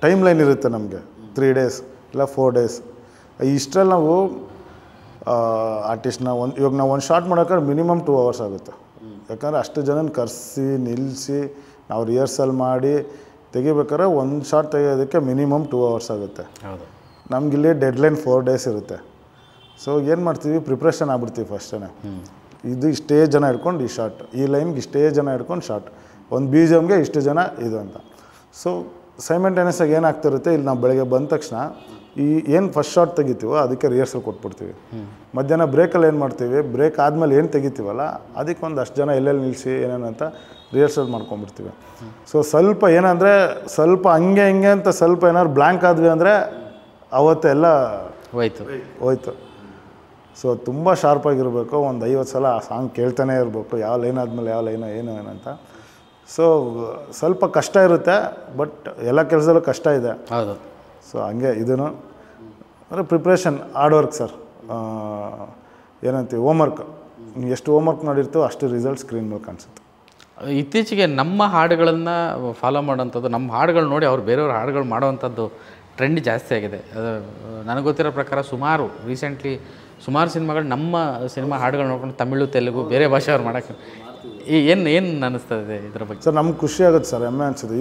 ಟೈಮ್ ಲೈನ್ ಇರುತ್ತೆ ನಮಗೆ, 3 days ಇಲ್ಲ 4 days. ಇಷ್ಟರಲ್ಲಿ ನಾವು ಆರ್ಟಿಸ್ಟ್ನ ಇವಾಗ ನಾವು ಒಂದು ಶಾರ್ಟ್ ಮಾಡೋಕ್ಕಾದ್ರೆ ಮಿನಿಮಮ್ 2 hours ಆಗುತ್ತೆ. ಯಾಕಂದರೆ ಅಷ್ಟು ಜನನ ಕರೆಸಿ ನಿಲ್ಲಿಸಿ ನಾವು ರಿಹರ್ಸಲ್ ಮಾಡಿ ತೆಗಿಬೇಕಾದ್ರೆ ಒಂದು ಶಾರ್ಟ್ ತೆಗೆಯೋದಕ್ಕೆ ಮಿನಿಮಮ್ 2 hours ಆಗುತ್ತೆ. ಹೌದು, ನಮಗಿಲ್ಲಿ ಡೆಡ್ಲೈನ್ 4 days ಇರುತ್ತೆ. ಸೊ ಏನು ಮಾಡ್ತೀವಿ, ಪ್ರಿಪ್ರೇಷನ್ ಆಗ್ಬಿಡ್ತೀವಿ ಫಸ್ಟೇ. ಇದು ಇಷ್ಟೇ ಜನ ಹಿಡ್ಕೊಂಡು ಈ ಶಾರ್ಟ್, ಈ ಲೈನ್ಗೆ ಇಷ್ಟೇ ಜನ ಹಿಡ್ಕೊಂಡು ಶಾರ್ಟ್, ಒಂದು BGMಗೆ ಇಷ್ಟು ಜನ ಇದು ಅಂತ. ಸೊ ಸೈಮೆಂಟೇನಿಯಸ್ ಆಗಿ ಏನಾಗ್ತಿರುತ್ತೆ, ಇಲ್ಲಿ ನಾವು ಬೆಳಗ್ಗೆ ಬಂದ ತಕ್ಷಣ ಈ ಏನು ಫಸ್ಟ್ ಶಾರ್ಟ್ ತೆಗಿತೀವೋ ಅದಕ್ಕೆ ರಿಹರ್ಸಲ್ ಕೊಟ್ಬಿಡ್ತೀವಿ. ಮಧ್ಯಾಹ್ನ ಬ್ರೇಕಲ್ಲಿ ಏನು ಮಾಡ್ತೀವಿ, ಬ್ರೇಕ್ ಆದಮೇಲೆ ಏನು ತೆಗಿತೀವಲ್ಲ ಅದಕ್ಕೆ ಒಂದಷ್ಟು ಜನ ಎಲ್ಲೆಲ್ಲಿ ನಿಲ್ಲಿಸಿ ಏನೇನಂತ ರಿಹರ್ಸಲ್ ಮಾಡ್ಕೊಂಡ್ಬಿಡ್ತೀವಿ. ಸೊ ಸ್ವಲ್ಪ ಏನಂದರೆ ಸ್ವಲ್ಪ ಹಂಗೆ ಹಿಂಗೆ ಅಂತ ಸ್ವಲ್ಪ ಏನಾದ್ರು ಬ್ಲ್ಯಾಂಕ್ ಆದ್ವಿ ಅಂದರೆ ಅವತ್ತೆಲ್ಲ ಹೋಯ್ತು. ಸೊ ತುಂಬ ಶಾರ್ಪಾಗಿರಬೇಕು. ಒಂದು 50 ಸಲ ಆ ಸಾಂಗ್ ಕೇಳ್ತಾನೆ ಇರಬೇಕು, ಯಾವ ಲೈನ್ ಆದಮೇಲೆ ಯಾವ ಲೈನು ಏನು ಏನಂತ. ಸೊ ಸ್ವಲ್ಪ ಕಷ್ಟ ಇರುತ್ತೆ, ಬಟ್ ಎಲ್ಲ ಕೆಲಸದಲ್ಲೂ ಕಷ್ಟ ಇದೆ. ಹೌದು. ಸೊ ಹಂಗೆ ಇದೂ ಅಂದರೆ ಪ್ರಿಪ್ರೇಷನ್ ಹಾರ್ಡ್ ವರ್ಕ್ ಸರ್. ಏನಂತೀವಿ ಹೋಮ್ವರ್ಕ್, ನೀವು ಎಷ್ಟು ಹೋಮ್ವರ್ಕ್ ಮಾಡಿರ್ತೀವೋ ಅಷ್ಟು ರಿಸಲ್ಟ್ ಸ್ಕ್ರೀನ್ ಮೇಲೆ ಕಾಣಿಸುತ್ತೆ. ಇತ್ತೀಚೆಗೆ ನಮ್ಮ ಹಾಡುಗಳನ್ನು ಫಾಲೋ ಮಾಡೋವಂಥದ್ದು, ನಮ್ಮ ಹಾಡುಗಳು ನೋಡಿ ಅವ್ರು ಬೇರೆಯವ್ರ ಹಾಡುಗಳು ಮಾಡೋವಂಥದ್ದು ಟ್ರೆಂಡ್ ಜಾಸ್ತಿ ಆಗಿದೆ. ಅದು ನನಗೆ ಗೊತ್ತಿರೋ ಪ್ರಕಾರ ರೀಸೆಂಟ್ಲಿ ಸುಮಾರು ಸಿನಿಮಾಗಳು ನಮ್ಮ ಸಿನಿಮಾ ಹಾಡುಗಳು ನೋಡ್ಕೊಂಡು ತಮಿಳು, ತೆಲುಗು, ಬೇರೆ ಭಾಷೆಯವ್ರು ಮಾಡೋಕ್ಕೆ ಏನು ಅನ್ನಿಸ್ತದೆ ಇದ್ರ ಬಗ್ಗೆ? ಸರ್ ನಮ್ಗೆ ಖುಷಿ ಆಗುತ್ತೆ ಸರ್, ಹೆಮ್ಮೆ ಅನಿಸುತ್ತೆ.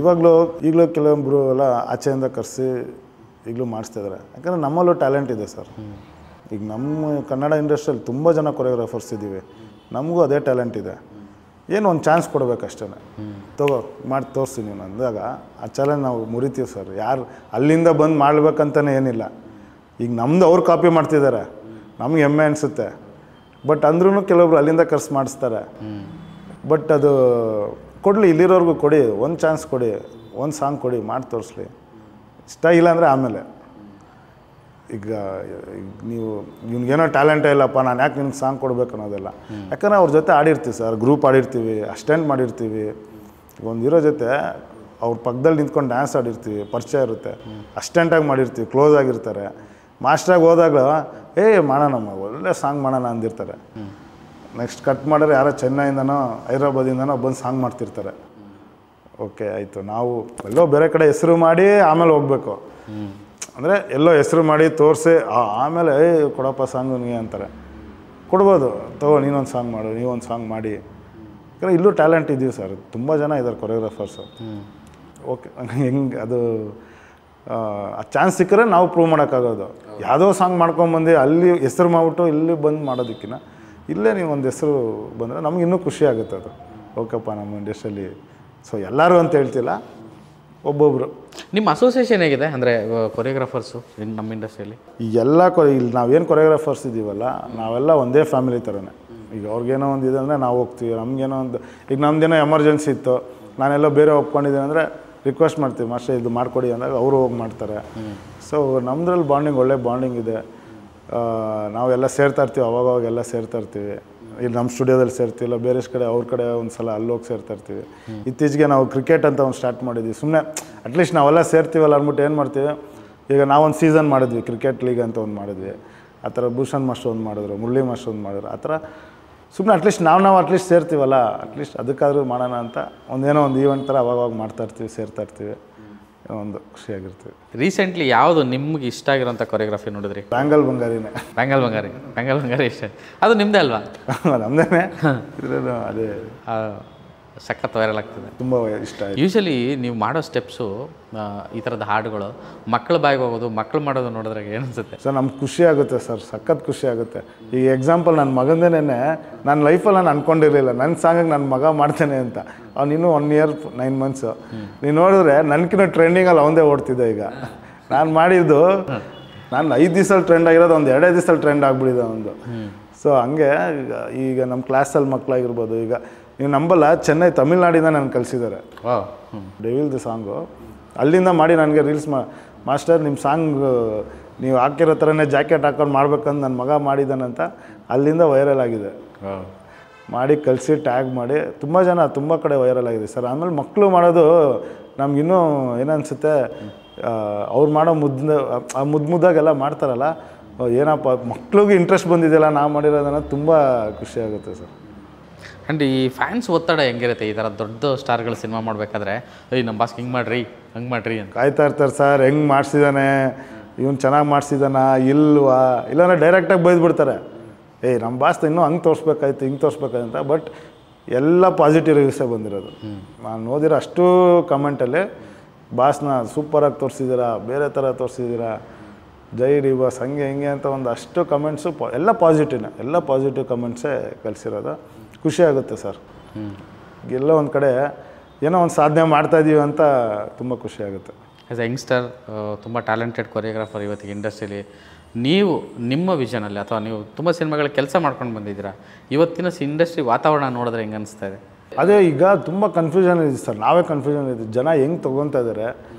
ಈಗಲೂ ಕೆಲವೊಬ್ಬರು ಎಲ್ಲ ಆಚೆಯಿಂದ ಕರೆಸಿ ಈಗಲೂ ಮಾಡಿಸ್ತಿದ್ದಾರೆ. ಯಾಕಂದರೆ ನಮ್ಮಲ್ಲೂ ಟ್ಯಾಲೆಂಟ್ ಇದೆ ಸರ್. ಈಗ ನಮ್ಮ ಕನ್ನಡ ಇಂಡಸ್ಟ್ರಿಯಲ್ಲಿ ತುಂಬ ಜನ ಕೊರಿಯೋಗ್ರಾಫರ್ಸ್ ಇದ್ದೀವಿ, ನಮಗೂ ಅದೇ ಟ್ಯಾಲೆಂಟ್ ಇದೆ. ಏನು ಒಂದು ಚಾನ್ಸ್ ಕೊಡಬೇಕಷ್ಟೇ. ತಗೋ ಮಾಡಿ ತೋರಿಸಿ ನೀನು ಅಂದಾಗ ಆ ಚಾಲೆಂಜ್ ನಾವು ಮುರಿತೀವಿ ಸರ್. ಯಾರು ಅಲ್ಲಿಂದ ಬಂದು ಮಾಡ್ಬೇಕಂತಲೇ ಏನಿಲ್ಲ. ಈಗ ನಮ್ಮದು ಅವ್ರು ಕಾಪಿ ಮಾಡ್ತಿದ್ದಾರೆ, ನಮ್ಗೆ ಹೆಮ್ಮೆ ಅನಿಸುತ್ತೆ. ಬಟ್ ಅಂದ್ರೂ ಕೆಲವೊಬ್ರು ಅಲ್ಲಿಂದ ಕರ್ಸಿ ಮಾಡಿಸ್ತಾರೆ. ಬಟ್ ಅದು ಕೊಡಲಿ, ಇಲ್ಲಿರೋರ್ಗೂ ಕೊಡಿ, ಒಂದು ಚಾನ್ಸ್ ಕೊಡಿ, ಒಂದು ಸಾಂಗ್ ಕೊಡಿ, ಮಾಡಿ ತೋರಿಸ್ಲಿ. ಇಷ್ಟ ಇಲ್ಲ ಅಂದರೆ ಆಮೇಲೆ ಈಗ ನೀವು ನಿಮ್ಗೇನೋ ಟ್ಯಾಲೆಂಟೇ ಇಲ್ಲಪ್ಪ, ನಾನು ಯಾಕೆ ನಿಮ್ಗೆ ಸಾಂಗ್ ಕೊಡ್ಬೇಕು ಅನ್ನೋದೆಲ್ಲ. ಯಾಕಂದರೆ ಅವ್ರ ಜೊತೆ ಆಡಿರ್ತೀವಿ ಸರ್, ಗ್ರೂಪ್ ಆಡಿರ್ತೀವಿ, ಅಸ್ಟೆಂಟ್ ಮಾಡಿರ್ತೀವಿ. ಒಂದಿರೋ ಜೊತೆ ಅವ್ರ ಪಕ್ಕದಲ್ಲಿ ನಿಂತ್ಕೊಂಡು ಡ್ಯಾನ್ಸ್ ಆಡಿರ್ತೀವಿ, ಪರಿಚಯ ಇರುತ್ತೆ, ಅಸ್ಟೆಂಟಾಗಿ ಮಾಡಿರ್ತೀವಿ, ಕ್ಲೋಸ್ ಆಗಿರ್ತಾರೆ. ಮಾಸ್ಟ್ರಾಗಿ ಹೋದಾಗ ಮಾಡೋಣಮ್ಮ, ಒಳ್ಳೆ ಸಾಂಗ್ ಮಾಡೋಣ ಅಂದಿರ್ತಾರೆ. ನೆಕ್ಸ್ಟ್ ಕಟ್ ಮಾಡಿದ್ರೆ ಯಾರೋ ಚೆನ್ನೈಯಿಂದನೋ ಹೈದ್ರಾಬಾದಿಂದನೋ ಬಂದು ಸಾಂಗ್ ಮಾಡ್ತಿರ್ತಾರೆ. ಓಕೆ ಆಯಿತು, ನಾವು ಎಲ್ಲೋ ಬೇರೆ ಕಡೆ ಹೆಸರು ಮಾಡಿ ಆಮೇಲೆ ಹೋಗ್ಬೇಕು. ಅಂದರೆ ಎಲ್ಲೋ ಹೆಸರು ಮಾಡಿ ತೋರಿಸಿ ಆಮೇಲೆ ಕೊಡಪ್ಪ ಸಾಂಗು ನೀ ಅಂತಾರೆ. ಕೊಡ್ಬೋದು, ತಗೋ ನೀನೊಂದು ಸಾಂಗ್ ಮಾಡು, ನೀವೊಂದು ಸಾಂಗ್ ಮಾಡಿ. ಯಾಕಂದರೆ ಇಲ್ಲೂ ಟ್ಯಾಲೆಂಟ್ ಇದ್ದೀವಿ ಸರ್, ತುಂಬ ಜನ ಇದ್ದಾರೆ ಕೊರಿಯೋಗ್ರಾಫರ್ಸು. ಓಕೆ ಹೆಂಗೆ ಅದು ಆ ಚಾನ್ಸ್ ಸಿಕ್ಕರೆ ನಾವು ಪ್ರೂವ್ ಮಾಡೋಕ್ಕಾಗೋದು. ಯಾವುದೋ ಸಾಂಗ್ ಮಾಡ್ಕೊಂಬಂದು ಅಲ್ಲಿ ಹೆಸರು ಮಾಡಿಬಿಟ್ಟು ಇಲ್ಲಿ ಬಂದು ಮಾಡೋದಕ್ಕಿಂತ ಇಲ್ಲೇ ನೀವು ಒಂದು ಹೆಸರು ಬಂದರೆ ನಮ್ಗೆ ಇನ್ನೂ ಖುಷಿ ಆಗುತ್ತೆ. ಅದು ಓಕೆಪ್ಪ ನಮ್ಮ ಇಂಡಸ್ಟ್ರಿಯಲ್ಲಿ. ಸೊ ಎಲ್ಲರೂ ಅಂತ ಹೇಳ್ತಿಲ್ಲ, ಒಬ್ಬೊಬ್ಬರು. ನಿಮ್ಮ ಅಸೋಸಿಯೇಷನ್ ಹೇಗಿದೆ ಅಂದರೆ ಕೊರಿಯೋಗ್ರಾಫರ್ಸು ನಮ್ಮ ಇಂಡಸ್ಟ್ರಿಯಲ್ಲಿ? ಎಲ್ಲ ಇಲ್ಲಿ ನಾವೇನು ಕೊರಿಯೋಗ್ರಾಫರ್ಸ್ ಇದ್ದೀವಲ್ಲ, ನಾವೆಲ್ಲ ಒಂದೇ ಫ್ಯಾಮಿಲಿ ಥರನೇ. ಈಗ ಅವ್ರಿಗೇನೋ ಒಂದು ಇದೆ ಅಂದರೆ ನಾವು ಹೋಗ್ತೀವಿ, ನಮಗೇನೋ ಒಂದು ಈಗ ನಮ್ಮದೇನೋ ಎಮರ್ಜೆನ್ಸಿ ಇತ್ತು, ನಾನೆಲ್ಲೋ ಬೇರೆ ಒಪ್ಕೊಂಡಿದ್ದೀನಿ ಅಂದರೆ ರಿಕ್ವೆಸ್ಟ್ ಮಾಡ್ತೀವಿ, ಮಾಸ್ಟರ್ ಇದು ಮಾಡಿಕೊಡಿ ಅಂದಾಗ ಅವರು ಹೋಗಿ ಮಾಡ್ತಾರೆ. ಸೊ ನಮ್ಮದ್ರಲ್ಲಿ ಬಾಂಡಿಂಗ್, ಒಳ್ಳೆ ಬಾಂಡಿಂಗ್ ಇದೆ. ನಾವೆಲ್ಲ ಸೇರ್ತಾ ಇರ್ತೀವಿ, ಅವಾಗೆಲ್ಲ ಸೇರ್ತಾ ಇರ್ತೀವಿ. ಇಲ್ಲಿ ನಮ್ಮ ಸ್ಟುಡಿಯೋದಲ್ಲಿ ಸೇರ್ತೀವಿ, ಇಲ್ಲ ಬೇರೆ ಕಡೆ ಅವ್ರ ಕಡೆ ಒಂದು ಸಲ ಅಲ್ಲೋಗಿ ಸೇರ್ತಾ ಇರ್ತೀವಿ. ಇತ್ತೀಚೆಗೆ ನಾವು ಕ್ರಿಕೆಟ್ ಅಂತ ಒಂದು ಸ್ಟಾರ್ಟ್ ಮಾಡಿದ್ವಿ. ಸುಮ್ಮನೆ ಅಟ್ಲೀಸ್ಟ್ ನಾವೆಲ್ಲ ಸೇರ್ತೀವಲ್ಲ ಅಂದ್ಬಿಟ್ಟು ಏನು ಮಾಡ್ತೀವಿ, ಈಗ ನಾವೊಂದು ಸೀಸನ್ ಮಾಡಿದ್ವಿ, ಕ್ರಿಕೆಟ್ ಲೀಗ್ ಅಂತ ಒಂದು ಮಾಡಿದ್ವಿ. ಆ ಥರ ಭೂಷಣ್ ಮಾಸ್ಟರ್ ಒಂದು ಮಾಡಿದ್ರು, ಮುರಳಿ ಮಾಸ್ಟರ್ ಒಂದು ಮಾಡಿದ್ರು. ಆ ಥರ ಸುಮ್ಮನೆ ಅಟ್ಲೀಸ್ಟ್ ನಾವು ಅಟ್ಲೀಸ್ಟ್ ಸೇರ್ತೀವಲ್ಲ, ಅಟ್ಲೀಸ್ಟ್ ಅದಕ್ಕಾದ್ರೂ ಮಾಡೋಣ ಅಂತ ಒಂದೇನೋ ಒಂದು ಈವೆಂಟ್ ಥರ ಅವಾಗ ಮಾಡ್ತಾಯಿರ್ತೀವಿ, ಸೇರ್ತಾ ಇರ್ತೀವಿ, ಒಂದು ಖುಷಿಯಾಗಿರ್ತೀವಿ. ರೀಸೆಂಟ್ಲಿ ಯಾವುದು ನಿಮ್ಗೆ ಇಷ್ಟ ಆಗಿರೋಂಥ ಕೊರಿಯೋಗ್ರಫಿ ನೋಡಿದ್ರಿ? ಬ್ಯಾಂಗಲ್ ಬಂಗಾರಿನೇ. ಬ್ಯಾಂಗಲ್ ಬಂಗಾರಿ ಇಷ್ಟ. ಅದು ನಿಮ್ಮದೇ ಅಲ್ವಾ? ನಮ್ಮದೇ. ಅದೇ ಸಖತ್ ವೈರಲ್ ಆಗ್ತದೆ, ತುಂಬ ಇಷ್ಟ ಆಯಿತು. ಯೂಶಲಿ ನೀವು ಮಾಡೋ ಸ್ಟೆಪ್ಸು, ಈ ಥರದ ಹಾಡುಗಳು ಮಕ್ಕಳ ಬಾಯಿಗೆ ಹೋಗೋದು, ಮಕ್ಕಳು ಮಾಡೋದು ನೋಡಿದ್ರೆ ಏನು ಅನಿಸುತ್ತೆ ಸರ್? ನಮ್ಗೆ ಖುಷಿ ಆಗುತ್ತೆ ಸರ್, ಸಖತ್ ಖುಷಿ ಆಗುತ್ತೆ. ಈ ಎಕ್ಸಾಂಪಲ್ ನನ್ನ ಮಗಂದೇನೆ, ನನ್ನ ಲೈಫಲ್ಲಿ ನಾನು ಅಂದ್ಕೊಂಡಿರಲಿಲ್ಲ ನನ್ನ ಸಾಂಗಿಗೆ ನನ್ನ ಮಗ ಮಾಡ್ತೇನೆ ಅಂತ. ಅವನಿನ್ನೂ 1 year 9 months. ನೀವು ನೋಡಿದ್ರೆ ನನಗಿನ್ನೂ ಟ್ರೆಂಡಿಂಗಲ್ಲಿ ಅವನದೇ ಓಡ್ತಿದ್ದೆ. ಈಗ ನಾನು ಮಾಡಿದ್ದು, ನಾನು 5 ದಿವಸದಲ್ಲಿ ಟ್ರೆಂಡ್ ಆಗಿರೋದು ಒಂದು 2 ದಿವಸದಲ್ಲಿ ಟ್ರೆಂಡ್ ಆಗಿಬಿಟ್ಟಿದೆ ಒಂದು. ಸೊ ಹಂಗೆ ಈಗ ನಮ್ಮ ಕ್ಲಾಸಲ್ಲಿ ಮಕ್ಕಳಾಗಿರ್ಬೋದು, ಈಗ ನೀವು ನಂಬಲ್ಲ, ಚೆನ್ನೈ ತಮಿಳ್ನಾಡಿಂದ ನನಗೆ ಕಲಿಸಿದ್ದಾರೆ ಡೆವಿಲ್ದು ಸಾಂಗು. ಅಲ್ಲಿಂದ ಮಾಡಿ ನನಗೆ ರೀಲ್ಸ್ ಮಾಸ್ಟರ್ ನಿಮ್ಮ ಸಾಂಗ್ ನೀವು ಹಾಕಿರೋ ಥರನೇ ಜಾಕೆಟ್ ಹಾಕೊಂಡು ಮಾಡ್ಬೇಕಂತ ನನ್ನ ಮಗ ಮಾಡಿದ್ದಾನಂತ ಅಲ್ಲಿಂದ ವೈರಲ್ ಆಗಿದೆ. ಮಾಡಿ ಕಲಿಸಿ ಟ್ಯಾಗ್ ಮಾಡಿ ತುಂಬ ಕಡೆ ವೈರಲ್ ಆಗಿದೆ ಸರ್. ಆಮೇಲೆ ಮಕ್ಕಳು ಮಾಡೋದು ನಮಗಿನ್ನೂ ಏನನ್ಸುತ್ತೆ, ಅವ್ರು ಮಾಡೋ ಮುದ್ದಾಗೆಲ್ಲ ಮಾಡ್ತಾರಲ್ಲ, ಏನಪ್ಪ ಮಕ್ಳಿಗೆ ಇಂಟ್ರೆಸ್ಟ್ ಬಂದಿದೆಯಲ್ಲ ನಾವು ಮಾಡಿರೋದನ್ನ, ತುಂಬ ಖುಷಿಯಾಗುತ್ತೆ ಸರ್. ಆ್ಯಂಡ್ ಈ ಫ್ಯಾನ್ಸ್ ಒತ್ತಡ ಹೆಂಗಿರುತ್ತೆ ಈ ಥರ ದೊಡ್ಡ ಸ್ಟಾರ್ಗಳು ಸಿನಿಮಾ ಮಾಡಬೇಕಾದ್ರೆ? ನಮ್ಮ ಬಾಸ್ ಹಿಂಗೆ ಮಾಡಿರಿ ಹಂಗೆ ಮಾಡಿರಿ ಅಂತ ಕಾಯ್ತಾ ಇರ್ತಾರೆ ಸರ್. ಹೆಂಗೆ ಮಾಡಿಸಿದ್ದಾನೆ ಇವನು, ಚೆನ್ನಾಗಿ ಮಾಡಿಸಿದಾನ ಇಲ್ವಾ, ಇಲ್ಲಾಂದ್ರೆ ಡೈರೆಕ್ಟಾಗಿ ಬೈದ್ಬಿಡ್ತಾರೆ, ನಮ್ಮ ಬಾಸ್ ಇನ್ನೂ ಹಂಗೆ ತೋರಿಸ್ಬೇಕಾಯ್ತು ಹಿಂಗೆ ತೋರಿಸ್ಬೇಕಾಯ್ತು ಅಂತ. ಬಟ್ ಎಲ್ಲ ಪಾಸಿಟಿವ್ ರಿವ್ಯೂಸೇ ಬಂದಿರೋದು. ನಾನು ಓದಿರೋ ಅಷ್ಟು ಕಮೆಂಟಲ್ಲಿ ಬಾಸ್ನ ಸೂಪರಾಗಿ ತೋರಿಸಿದ್ದೀರಾ, ಬೇರೆ ಥರ ತೋರಿಸಿದ್ದೀರಾ, ಜೈ ಡಿ ಬಾಸ್ ಹಂಗೆ ಹಿಂಗೆ ಅಂತ ಒಂದು ಅಷ್ಟು ಕಮೆಂಟ್ಸು ಎಲ್ಲ ಪಾಸಿಟಿವ್ನೇ, ಎಲ್ಲ ಪಾಸಿಟಿವ್ ಕಮೆಂಟ್ಸೇ ಕಲಿಸಿರೋದು. ಖುಷಿ ಆಗುತ್ತೆ ಸರ್. ಎಲ್ಲ ಒಂದು ಕಡೆ ಏನೋ ಒಂದು ಸಾಧನೆ ಮಾಡ್ತಾಯಿದ್ದೀವಿ ಅಂತ ತುಂಬ ಖುಷಿ ಆಗುತ್ತೆ. ಆ್ಯಸ್ ಎ ಯಂಗ್ಸ್ಟರ್, ತುಂಬ ಟ್ಯಾಲೆಂಟೆಡ್ ಕೊರಿಯೋಗ್ರಾಫರ್ ಇವತ್ತಿಗೆ ಇಂಡಸ್ಟ್ರಿಲಿ, ನೀವು ನಿಮ್ಮ ವಿಷನಲ್ಲಿ ಅಥವಾ ನೀವು ತುಂಬ ಸಿನಿಮಾಗಳ ಕೆಲಸ ಮಾಡ್ಕೊಂಡು ಬಂದಿದ್ದೀರಾ, ಇವತ್ತಿನ ಇಂಡಸ್ಟ್ರಿ ವಾತಾವರಣ ನೋಡಿದ್ರೆ ಹೆಂಗೆ ಅನಿಸ್ತಾ ಇದೆ? ಅದೇ ಈಗ ತುಂಬ ಕನ್ಫ್ಯೂಷನ್ ಇದೆ ಸರ್, ನಾವೇ ಕನ್ಫ್ಯೂಷನ್ ಇದೆ. ಜನ ಹೆಂಗೆ ತೊಗೊತಾ ಇದ್ದಾರೆ,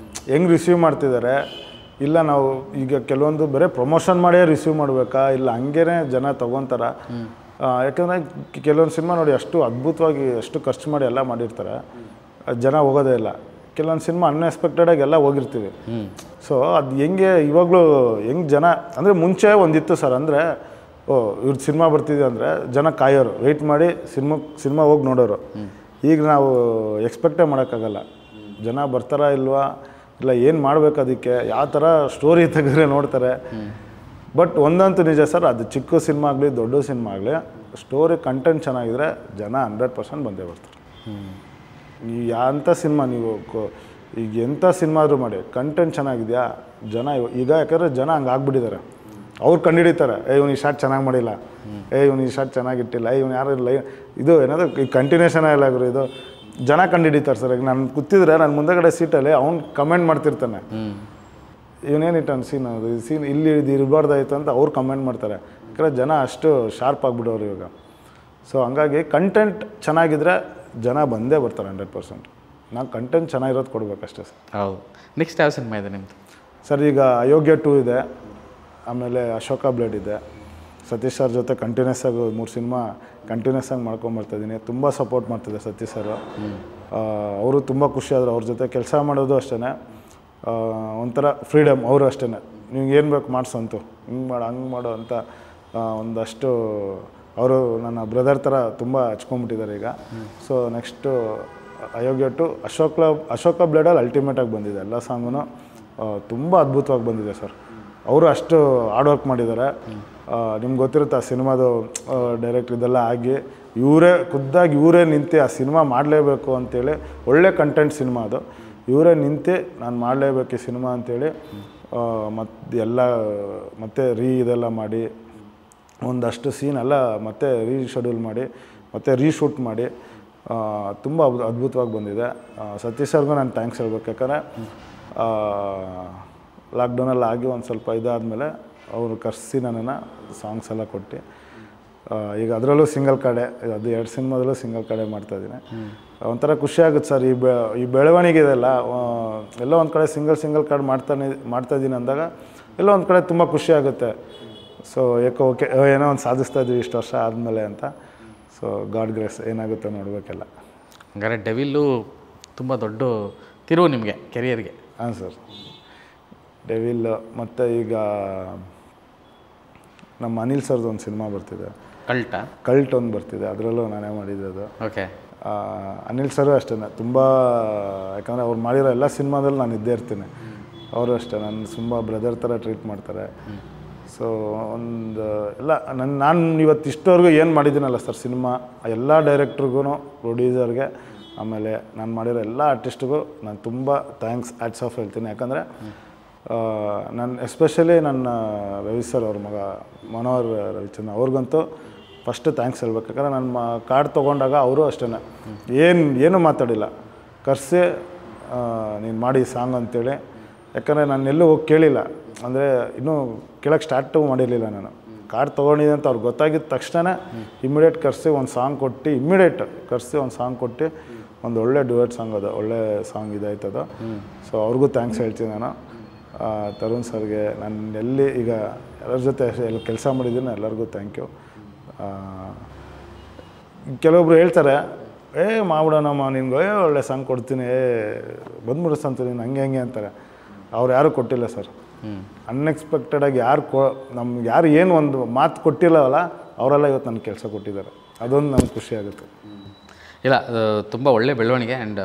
ಹೆಂಗೆ ರಿಸೀವ್ ಮಾಡ್ತಿದ್ದಾರೆ, ಇಲ್ಲ ನಾವು ಈಗ ಕೆಲವೊಂದು ಬರೀ ಪ್ರಮೋಷನ್ ಮಾಡೇ ರಿಸೀವ್ ಮಾಡಬೇಕಾ, ಇಲ್ಲ ಹಂಗೇ ಜನ ತೊಗೊತಾರ. ಯಾಕಂದರೆ ಕೆಲವೊಂದು ಸಿನಿಮಾ ನೋಡಿ ಅಷ್ಟು ಅದ್ಭುತವಾಗಿ ಅಷ್ಟು ಖರ್ಚು ಮಾಡಿ ಎಲ್ಲ ಮಾಡಿರ್ತಾರೆ, ಜನ ಹೋಗೋದೇ ಇಲ್ಲ. ಕೆಲವೊಂದು ಸಿನಿಮಾ ಅನ್ಎಕ್ಸ್ಪೆಕ್ಟೆಡಾಗಿ ಎಲ್ಲ ಹೋಗಿರ್ತೀವಿ. ಸೊ ಅದು ಹೆಂಗೆ ಇವಾಗಲೂ ಹೆಂಗೆ ಜನ ಅಂದರೆ ಮುಂಚೆ ಒಂದಿತ್ತು ಸರ್, ಅಂದರೆ ಇವ್ರದ್ದು ಸಿನಿಮಾ ಬರ್ತಿದೆ ಅಂದರೆ ಜನ ಕಾಯೋರು, ವೆಯ್ಟ್ ಮಾಡಿ ಸಿನಿಮಾ ಹೋಗಿ ನೋಡೋರು. ಈಗ ನಾವು ಎಕ್ಸ್ಪೆಕ್ಟೇ ಮಾಡೋಕ್ಕಾಗಲ್ಲ, ಜನ ಬರ್ತಾರಾ ಇಲ್ವಾ, ಇಲ್ಲ ಏನು ಮಾಡಬೇಕು, ಅದಕ್ಕೆ ಯಾವ ಥರ ಸ್ಟೋರಿ ತೆಗೆದ್ರೆ ನೋಡ್ತಾರೆ. ಬಟ್ ಒಂದಂತೂ ನಿಜ ಸರ್, ಅದು ಚಿಕ್ಕ ಸಿನಿಮಾ ಆಗಲಿ ದೊಡ್ಡ ಸಿನಿಮಾ ಆಗಲಿ, ಸ್ಟೋರಿ ಕಂಟೆಂಟ್ ಚೆನ್ನಾಗಿದ್ರೆ ಜನ 100% ಬಂದೇ ಬರ್ತಾರೆ. ಈ ಅಂಥ ಸಿನಿಮಾ ನೀವು ಈಗ ಎಂಥ ಸಿನಿಮಾ ಆದರೂ ಮಾಡಿ, ಕಂಟೆಂಟ್ ಚೆನ್ನಾಗಿದೆಯಾ ಜನ ಈಗ, ಯಾಕಂದರೆ ಜನ ಹಂಗೆ ಆಗ್ಬಿಟ್ಟಿದ್ದಾರೆ. ಅವ್ರು ಕಂಡುಹಿಡಿತಾರೆ, ಇವ್ನು ಈ ಶಾರ್ಟ್ ಚೆನ್ನಾಗಿ ಮಾಡಿಲ್ಲ, ಇವ್ನು ಈ ಶಾರ್ಟ್ ಚೆನ್ನಾಗಿಟ್ಟಿಲ್ಲ, ಇವ್ನು ಯಾರು ಇಲ್ಲ, ಇದು ಏನಾದರೂ ಈ ಕಂಟಿನ್ಯೂಷನ್ ಎಲ್ಲ ಗುರು, ಇದು ಜನ ಕಂಡುಹಿಡಿತಾರೆ ಸರ್. ಈಗ ನಾನು ಕೂತಿದ್ರೆ ನನ್ನ ಮುಂದೆಗಡೆ ಸೀಟಲ್ಲಿ ಅವ್ನು ಕಮೆಂಟ್ ಮಾಡ್ತಿರ್ತಾನೆ, ಇವನೇನಿಟ್ಟಾನ ಸೀನ್ ಇಲ್ಲಿ ಇದು ಇರಬಾರ್ದಾಯ್ತು ಅಂತ ಅವ್ರು ಕಮೆಂಟ್ ಮಾಡ್ತಾರೆ. ಯಾಕಂದರೆ ಜನ ಅಷ್ಟು ಶಾರ್ಪ್ ಆಗಿಬಿಡೋರು ಇವಾಗ. ಸೊ ಹಂಗಾಗಿ ಕಂಟೆಂಟ್ ಚೆನ್ನಾಗಿದ್ರೆ ಜನ ಬಂದೇ ಬರ್ತಾರೆ 100%. ನಾವು ಕಂಟೆಂಟ್ ಚೆನ್ನಾಗಿರೋದು ಕೊಡಬೇಕಷ್ಟೇ ಸರ್. ಹೌದು. ನೆಕ್ಸ್ಟ್ ಯಾವ ಸಿನಿಮಾ ಇದೆ ನಿಮ್ಮದು ಸರ್? ಈಗ ಅಯೋಗ್ಯ 2 ಇದೆ, ಆಮೇಲೆ ಅಶೋಕ ಬ್ಲೇಡ್ ಇದೆ. ಸತೀಶ್ ಸರ್ ಜೊತೆ ಕಂಟಿನ್ಯೂಸ್ ಆಗಿ 3 ಸಿನಿಮಾ ಕಂಟಿನ್ಯೂಸ್ ಆಗಿ ಮಾಡ್ಕೊಂಬರ್ತಾಯಿದ್ದೀನಿ. ತುಂಬ ಸಪೋರ್ಟ್ ಮಾಡ್ತಿದ್ದೆ ಸತೀಶ್ ಸರ್. ಅವರು ತುಂಬ ಖುಷಿಯಾದರು. ಅವ್ರ ಜೊತೆ ಕೆಲಸ ಮಾಡೋದು ಅಷ್ಟೇ ಒಂಥರ ಫ್ರೀಡಮ್. ಅವರು ಅಷ್ಟೇ, ನೀವು ಏನು ಬೇಕು ಮಾಡಿಸಂತು, ಹಿಂಗೆ ಮಾಡು ಹಂಗೆ ಮಾಡು ಅಂತ ಒಂದಷ್ಟು ಅವರು ನನ್ನ ಬ್ರದರ್ ಥರ ತುಂಬ ಹಚ್ಕೊಂಡ್ಬಿಟ್ಟಿದ್ದಾರೆ ಈಗ. ಸೊ ನೆಕ್ಸ್ಟು ಅಯೋಗ್ಯ 2, ಅಶೋಕ ಬ್ಲೇಡಲ್ಲಿ ಅಲ್ಟಿಮೇಟಾಗಿ ಬಂದಿದೆ. ಎಲ್ಲ ಸಾಂಗೂ ತುಂಬ ಅದ್ಭುತವಾಗಿ ಬಂದಿದೆ ಸರ್. ಅವರು ಅಷ್ಟು ಹಾರ್ಡ್ ವರ್ಕ್ ಮಾಡಿದ್ದಾರೆ. ನಿಮ್ಗೆ ಗೊತ್ತಿರುತ್ತೆ ಆ ಸಿನಿಮಾದು ಡೈರೆಕ್ಟ್ ಇದೆಲ್ಲ ಆಗಿ ಖುದ್ದಾಗಿ ಇವರೇ ನಿಂತು ಆ ಸಿನಿಮಾ ಮಾಡಲೇಬೇಕು ಅಂತೇಳಿ, ಒಳ್ಳೆ ಕಂಟೆಂಟ್ ಸಿನಿಮಾ ಅದು. ಇವರೇ ನಿಂತು ನಾನು ಮಾಡಲೇಬೇಕು ಈ ಸಿನಿಮಾ ಅಂಥೇಳಿ ಮತ್ತೆ ಇದೆಲ್ಲ ಮಾಡಿ, ಒಂದಷ್ಟು ಸೀನ್ ಎಲ್ಲ ಮತ್ತೆ ರೀಶೆಡ್ಯೂಲ್ ಮಾಡಿ ಮತ್ತೆ ರೀಶೂಟ್ ಮಾಡಿ ತುಂಬ ಅದ್ಭುತವಾಗಿ ಬಂದಿದೆ. ಸತೀಶ್ ಸರ್ಗೂ ನಾನು ಥ್ಯಾಂಕ್ಸ್ ಹೇಳ್ಬೇಕು. ಯಾಕಂದರೆ ಲಾಕ್ಡೌನಲ್ಲಿ ಆಗಿ ಒಂದು ಸ್ವಲ್ಪ ಇದಾದಮೇಲೆ ಅವರು ಕರೆಸಿ ನನ್ನನ್ನು ಸಾಂಗ್ಸ್ ಎಲ್ಲ ಕೊಟ್ಟು, ಈಗ ಅದರಲ್ಲೂ ಸಿಂಗಲ್ ಕಡೆ, ಅದು 2 ಸಿನಿಮಾದಲ್ಲೂ ಸಿಂಗಲ್ ಕಡೆ ಮಾಡ್ತಾಯಿದ್ದೀನಿ. ಒಂಥರ ಖುಷಿಯಾಗುತ್ತೆ ಸರ್. ಈ ಬೆಳವಣಿಗೆ ಇದೆಲ್ಲ ಎಲ್ಲೋ ಒಂದು ಕಡೆ ಸಿಂಗಲ್ ಕಾರ್ಡ್ ಮಾಡ್ತಾಯಿದ್ದೀನಿ ಅಂದಾಗ ಎಲ್ಲೋ ಒಂದು ಕಡೆ ತುಂಬ ಖುಷಿಯಾಗುತ್ತೆ. ಸೊ ಓಕೆ ಏನೋ ಒಂದು ಸಾಧಿಸ್ತಾ ಇದ್ವಿ ಇಷ್ಟು ವರ್ಷ ಆದಮೇಲೆ ಅಂತ. ಸೊ ಗಾಡ್ ಗ್ರೇಸ್ ಏನಾಗುತ್ತೆ ನೋಡಬೇಕೆಲ್ಲ. ಹಂಗಾರೆ ಡೆವಿಲ್ಲು ತುಂಬ ದೊಡ್ಡ ತಿರುವು ನಿಮಗೆ ಕೆರಿಯರ್ಗೆ. ಹಾಂ ಸರ್, ಡೆವಿಲ್. ಮತ್ತು ಈಗ ನಮ್ಮ ಅನಿಲ್ ಸರ್ದು ಒಂದು ಸಿನಿಮಾ ಬರ್ತಿದೆ, ಕಲ್ಟ್ ಒಂದು ಬರ್ತಿದೆ, ಅದರಲ್ಲೂ ನಾನೇ ಮಾಡಿದ್ದೆ ಅದು. ಓಕೆ. ಅನಿಲ್ ಸರು ಅಷ್ಟೇ ತುಂಬ, ಯಾಕಂದರೆ ಅವ್ರು ಮಾಡಿರೋ ಎಲ್ಲ ಸಿನಿಮಾದಲ್ಲಿ ನಾನು ಇದ್ದೇ ಇರ್ತೀನಿ. ಅವರು ಅಷ್ಟೇ ನನ್ನ ತುಂಬ ಬ್ರದರ್ ಥರ ಟ್ರೀಟ್ ಮಾಡ್ತಾರೆ. ಸೊ ಒಂದು ಎಲ್ಲ ನಾನು ಇವತ್ತು ಇಷ್ಟವರೆಗೂ ಏನು ಮಾಡಿದ್ದೀನಲ್ಲ ಸರ್ ಸಿನಿಮಾ, ಎಲ್ಲ ಡೈರೆಕ್ಟ್ರಿಗೂ, ಪ್ರೊಡ್ಯೂಸರ್ಗೆ, ಆಮೇಲೆ ನಾನು ಮಾಡಿರೋ ಎಲ್ಲ ಆರ್ಟಿಸ್ಟಿಗೂ ನಾನು ತುಂಬ ಥ್ಯಾಂಕ್ಸ್, ಹ್ಯಾಟ್ಸ್ ಆಫ್ ಹೇಳ್ತೀನಿ. ಯಾಕಂದರೆ ನಾನು ಎಸ್ಪೆಷಲಿ ನನ್ನ ರವಿ ಸರ್ ಅವ್ರ ಮಗ ಮನೋಹರ್ ರವಿಚಂದ್ರ ಅವ್ರಿಗಂತೂ ಫಸ್ಟ್ ಥ್ಯಾಂಕ್ಸ್ ಹೇಳ್ಬೇಕು. ಯಾಕಂದರೆ ನನ್ನ ಕಾರ್ಡ್ ತೊಗೊಂಡಾಗ ಅವರು ಅಷ್ಟೇ ಏನು ಮಾತಾಡಿಲ್ಲ, ಕರೆಸಿ ನೀನು ಮಾಡಿ ಸಾಂಗ್ ಅಂತೇಳಿ. ಯಾಕಂದರೆ ನಾನು ಎಲ್ಲೂ ಹೋಗಿ ಕೇಳಿಲ್ಲ, ಅಂದರೆ ಇನ್ನೂ ಕೇಳೋಕ್ಕೆ ಸ್ಟಾರ್ಟು ಮಾಡಿರಲಿಲ್ಲ. ನಾನು ಕಾರ್ಡ್ ತೊಗೊಂಡಿದ್ದೆ ಅಂತ ಅವ್ರಿಗೆ ಗೊತ್ತಾಗಿದ್ದ ತಕ್ಷಣ ಇಮ್ಮಿಡಿಯೇಟ್ ಕರೆಸಿ ಒಂದು ಸಾಂಗ್ ಕೊಟ್ಟು ಒಂದು ಒಳ್ಳೆ ಡ್ಯುಯೆಟ್ ಸಾಂಗ್, ಅದು ಒಳ್ಳೆ ಸಾಂಗ್ ಇದಾಯ್ತದು. ಸೊ ಅವ್ರಿಗೂ ಥ್ಯಾಂಕ್ಸ್ ಹೇಳ್ತೀನಿ ನಾನು. ತರುಣ್ ಸರ್ಗೆ, ನಾನು ಎಲ್ಲಿ ಈಗ ಎಲ್ಲರ ಜೊತೆ ಎಲ್ಲ ಕೆಲಸ ಮಾಡಿದ್ದೀನಿ, ಎಲ್ಲರಿಗೂ ಥ್ಯಾಂಕ್ ಯು. ಕೆಲವೊಬ್ರು ಹೇಳ್ತಾರೆ, ಮಾಡ್ಬಿಡೋಣಮ್ಮ ನಿನ್ಗೆ ಒಳ್ಳೆ ಸಾಂಗ್ ಕೊಡ್ತೀನಿ, ಬಂದ್ಬಿಡಿಸ್ತಂತ ನೀನು ಹಂಗೆ ಅಂತಾರೆ. ಅವ್ರು ಯಾರೂ ಕೊಟ್ಟಿಲ್ಲ ಸರ್. ಅನ್ಎಕ್ಸ್ಪೆಕ್ಟೆಡಾಗಿ ನಮ್ಗೆ ಯಾರು ಏನು ಒಂದು ಮಾತು ಕೊಟ್ಟಿಲ್ಲವಲ್ಲ, ಅವರೆಲ್ಲ ಇವತ್ತು ನನಗೆ ಕೆಲಸ ಕೊಟ್ಟಿದ್ದಾರೆ. ಅದೊಂದು ನಮ್ಗೆ ಖುಷಿ ಆಗುತ್ತೆ. ಇಲ್ಲ, ಅದು ತುಂಬ ಒಳ್ಳೆ ಬೆಳವಣಿಗೆ. ಆ್ಯಂಡ್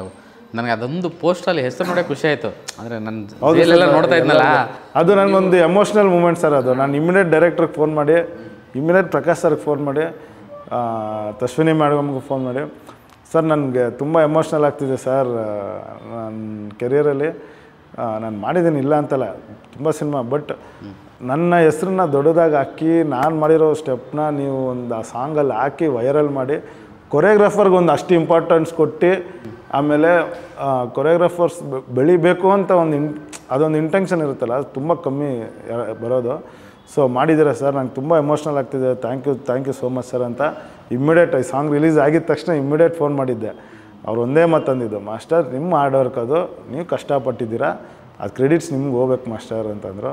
ನನಗೆ ಅದೊಂದು ಪೋಸ್ಟಲ್ಲಿ ಹೆಸರು ನೋಡೋಕೆ ಖುಷಿ ಆಯಿತು. ಅಂದರೆ ನನ್ನ ನೋಡ್ತಾ ಇದ್ನಲ್ಲ, ಅದು ನನಗೊಂದು ಎಮೋಷ್ನಲ್ ಮೂಮೆಂಟ್ ಸರ್. ಅದು ನಾನು ಇಮಿಡಿಯೇಟ್ ಡೈರೆಕ್ಟ್ರಿಗೆ ಫೋನ್ ಮಾಡಿ, ಇಮಿಡಿಯೇಟ್ ಪ್ರಕಾಶ್ ಸರ್ಗೆ ಫೋನ್ ಮಾಡಿ, ತಶ್ವಿನಿ ಮೇಡಮ್ಗೆ ಫೋನ್ ಮಾಡಿ, ಸರ್ ನನಗೆ ತುಂಬ ಎಮೋಷ್ನಲ್ ಆಗ್ತಿದೆ ಸರ್, ನನ್ನ ಕೆರಿಯರಲ್ಲಿ ನಾನು ಮಾಡಿದ್ದೀನಿ ಇಲ್ಲ ಅಂತಲ್ಲ, ತುಂಬ ಸಿನಿಮಾ, ಬಟ್ ನನ್ನ ಹೆಸ್ರನ್ನ ದೊಡ್ಡದಾಗಿ ಹಾಕಿ ನಾನು ಮಾಡಿರೋ ಸ್ಟೆಪ್ನ ನೀವು ಒಂದು ಆ ಸಾಂಗಲ್ಲಿ ಹಾಕಿ ವೈರಲ್ ಮಾಡಿ, ಕೊರಿಯೋಗ್ರಾಫರ್ಗೆ ಅಷ್ಟು ಇಂಪಾರ್ಟೆನ್ಸ್ ಕೊಟ್ಟು, ಆಮೇಲೆ ಕೊರಿಯೋಗ್ರಾಫರ್ಸ್ ಬೆಳಿಬೇಕು ಅಂತ ಅದೊಂದು ಇಂಟೆನ್ಷನ್ ಇರುತ್ತಲ್ಲ, ಅದು ತುಂಬ ಕಮ್ಮಿ ಬರೋದು. ಸೊ ಮಾಡಿದ್ದೀರಾ ಸರ್, ನಂಗೆ ತುಂಬ ಎಮೋಷ್ನಲ್ ಆಗ್ತಿದೆ, thank you so much sir ಅಂತ ಇಮ್ಮಿಡಿಯೇಟ್ ಈ ಸಾಂಗ್ ರಿಲೀಸ್ ಆಗಿದ ತಕ್ಷಣ ಇಮ್ಮಿಡಿಯೇಟ್ ಫೋನ್ ಮಾಡಿದ್ದೆ. ಅವ್ರು ಒಂದೇ ಮಾತಂದಿದ್ದು, ಮಾಸ್ಟರ್ ನಿಮ್ಮ ಹಾರ್ಡ್ ವರ್ಕ್ ಅದು, ನೀವು ಕಷ್ಟಪಟ್ಟಿದ್ದೀರಾ, ಅದು ಕ್ರೆಡಿಟ್ಸ್ ನಿಮ್ಗೆ ಹೋಗ್ಬೇಕು ಮಾಸ್ಟರ್ ಅಂತಂದರು.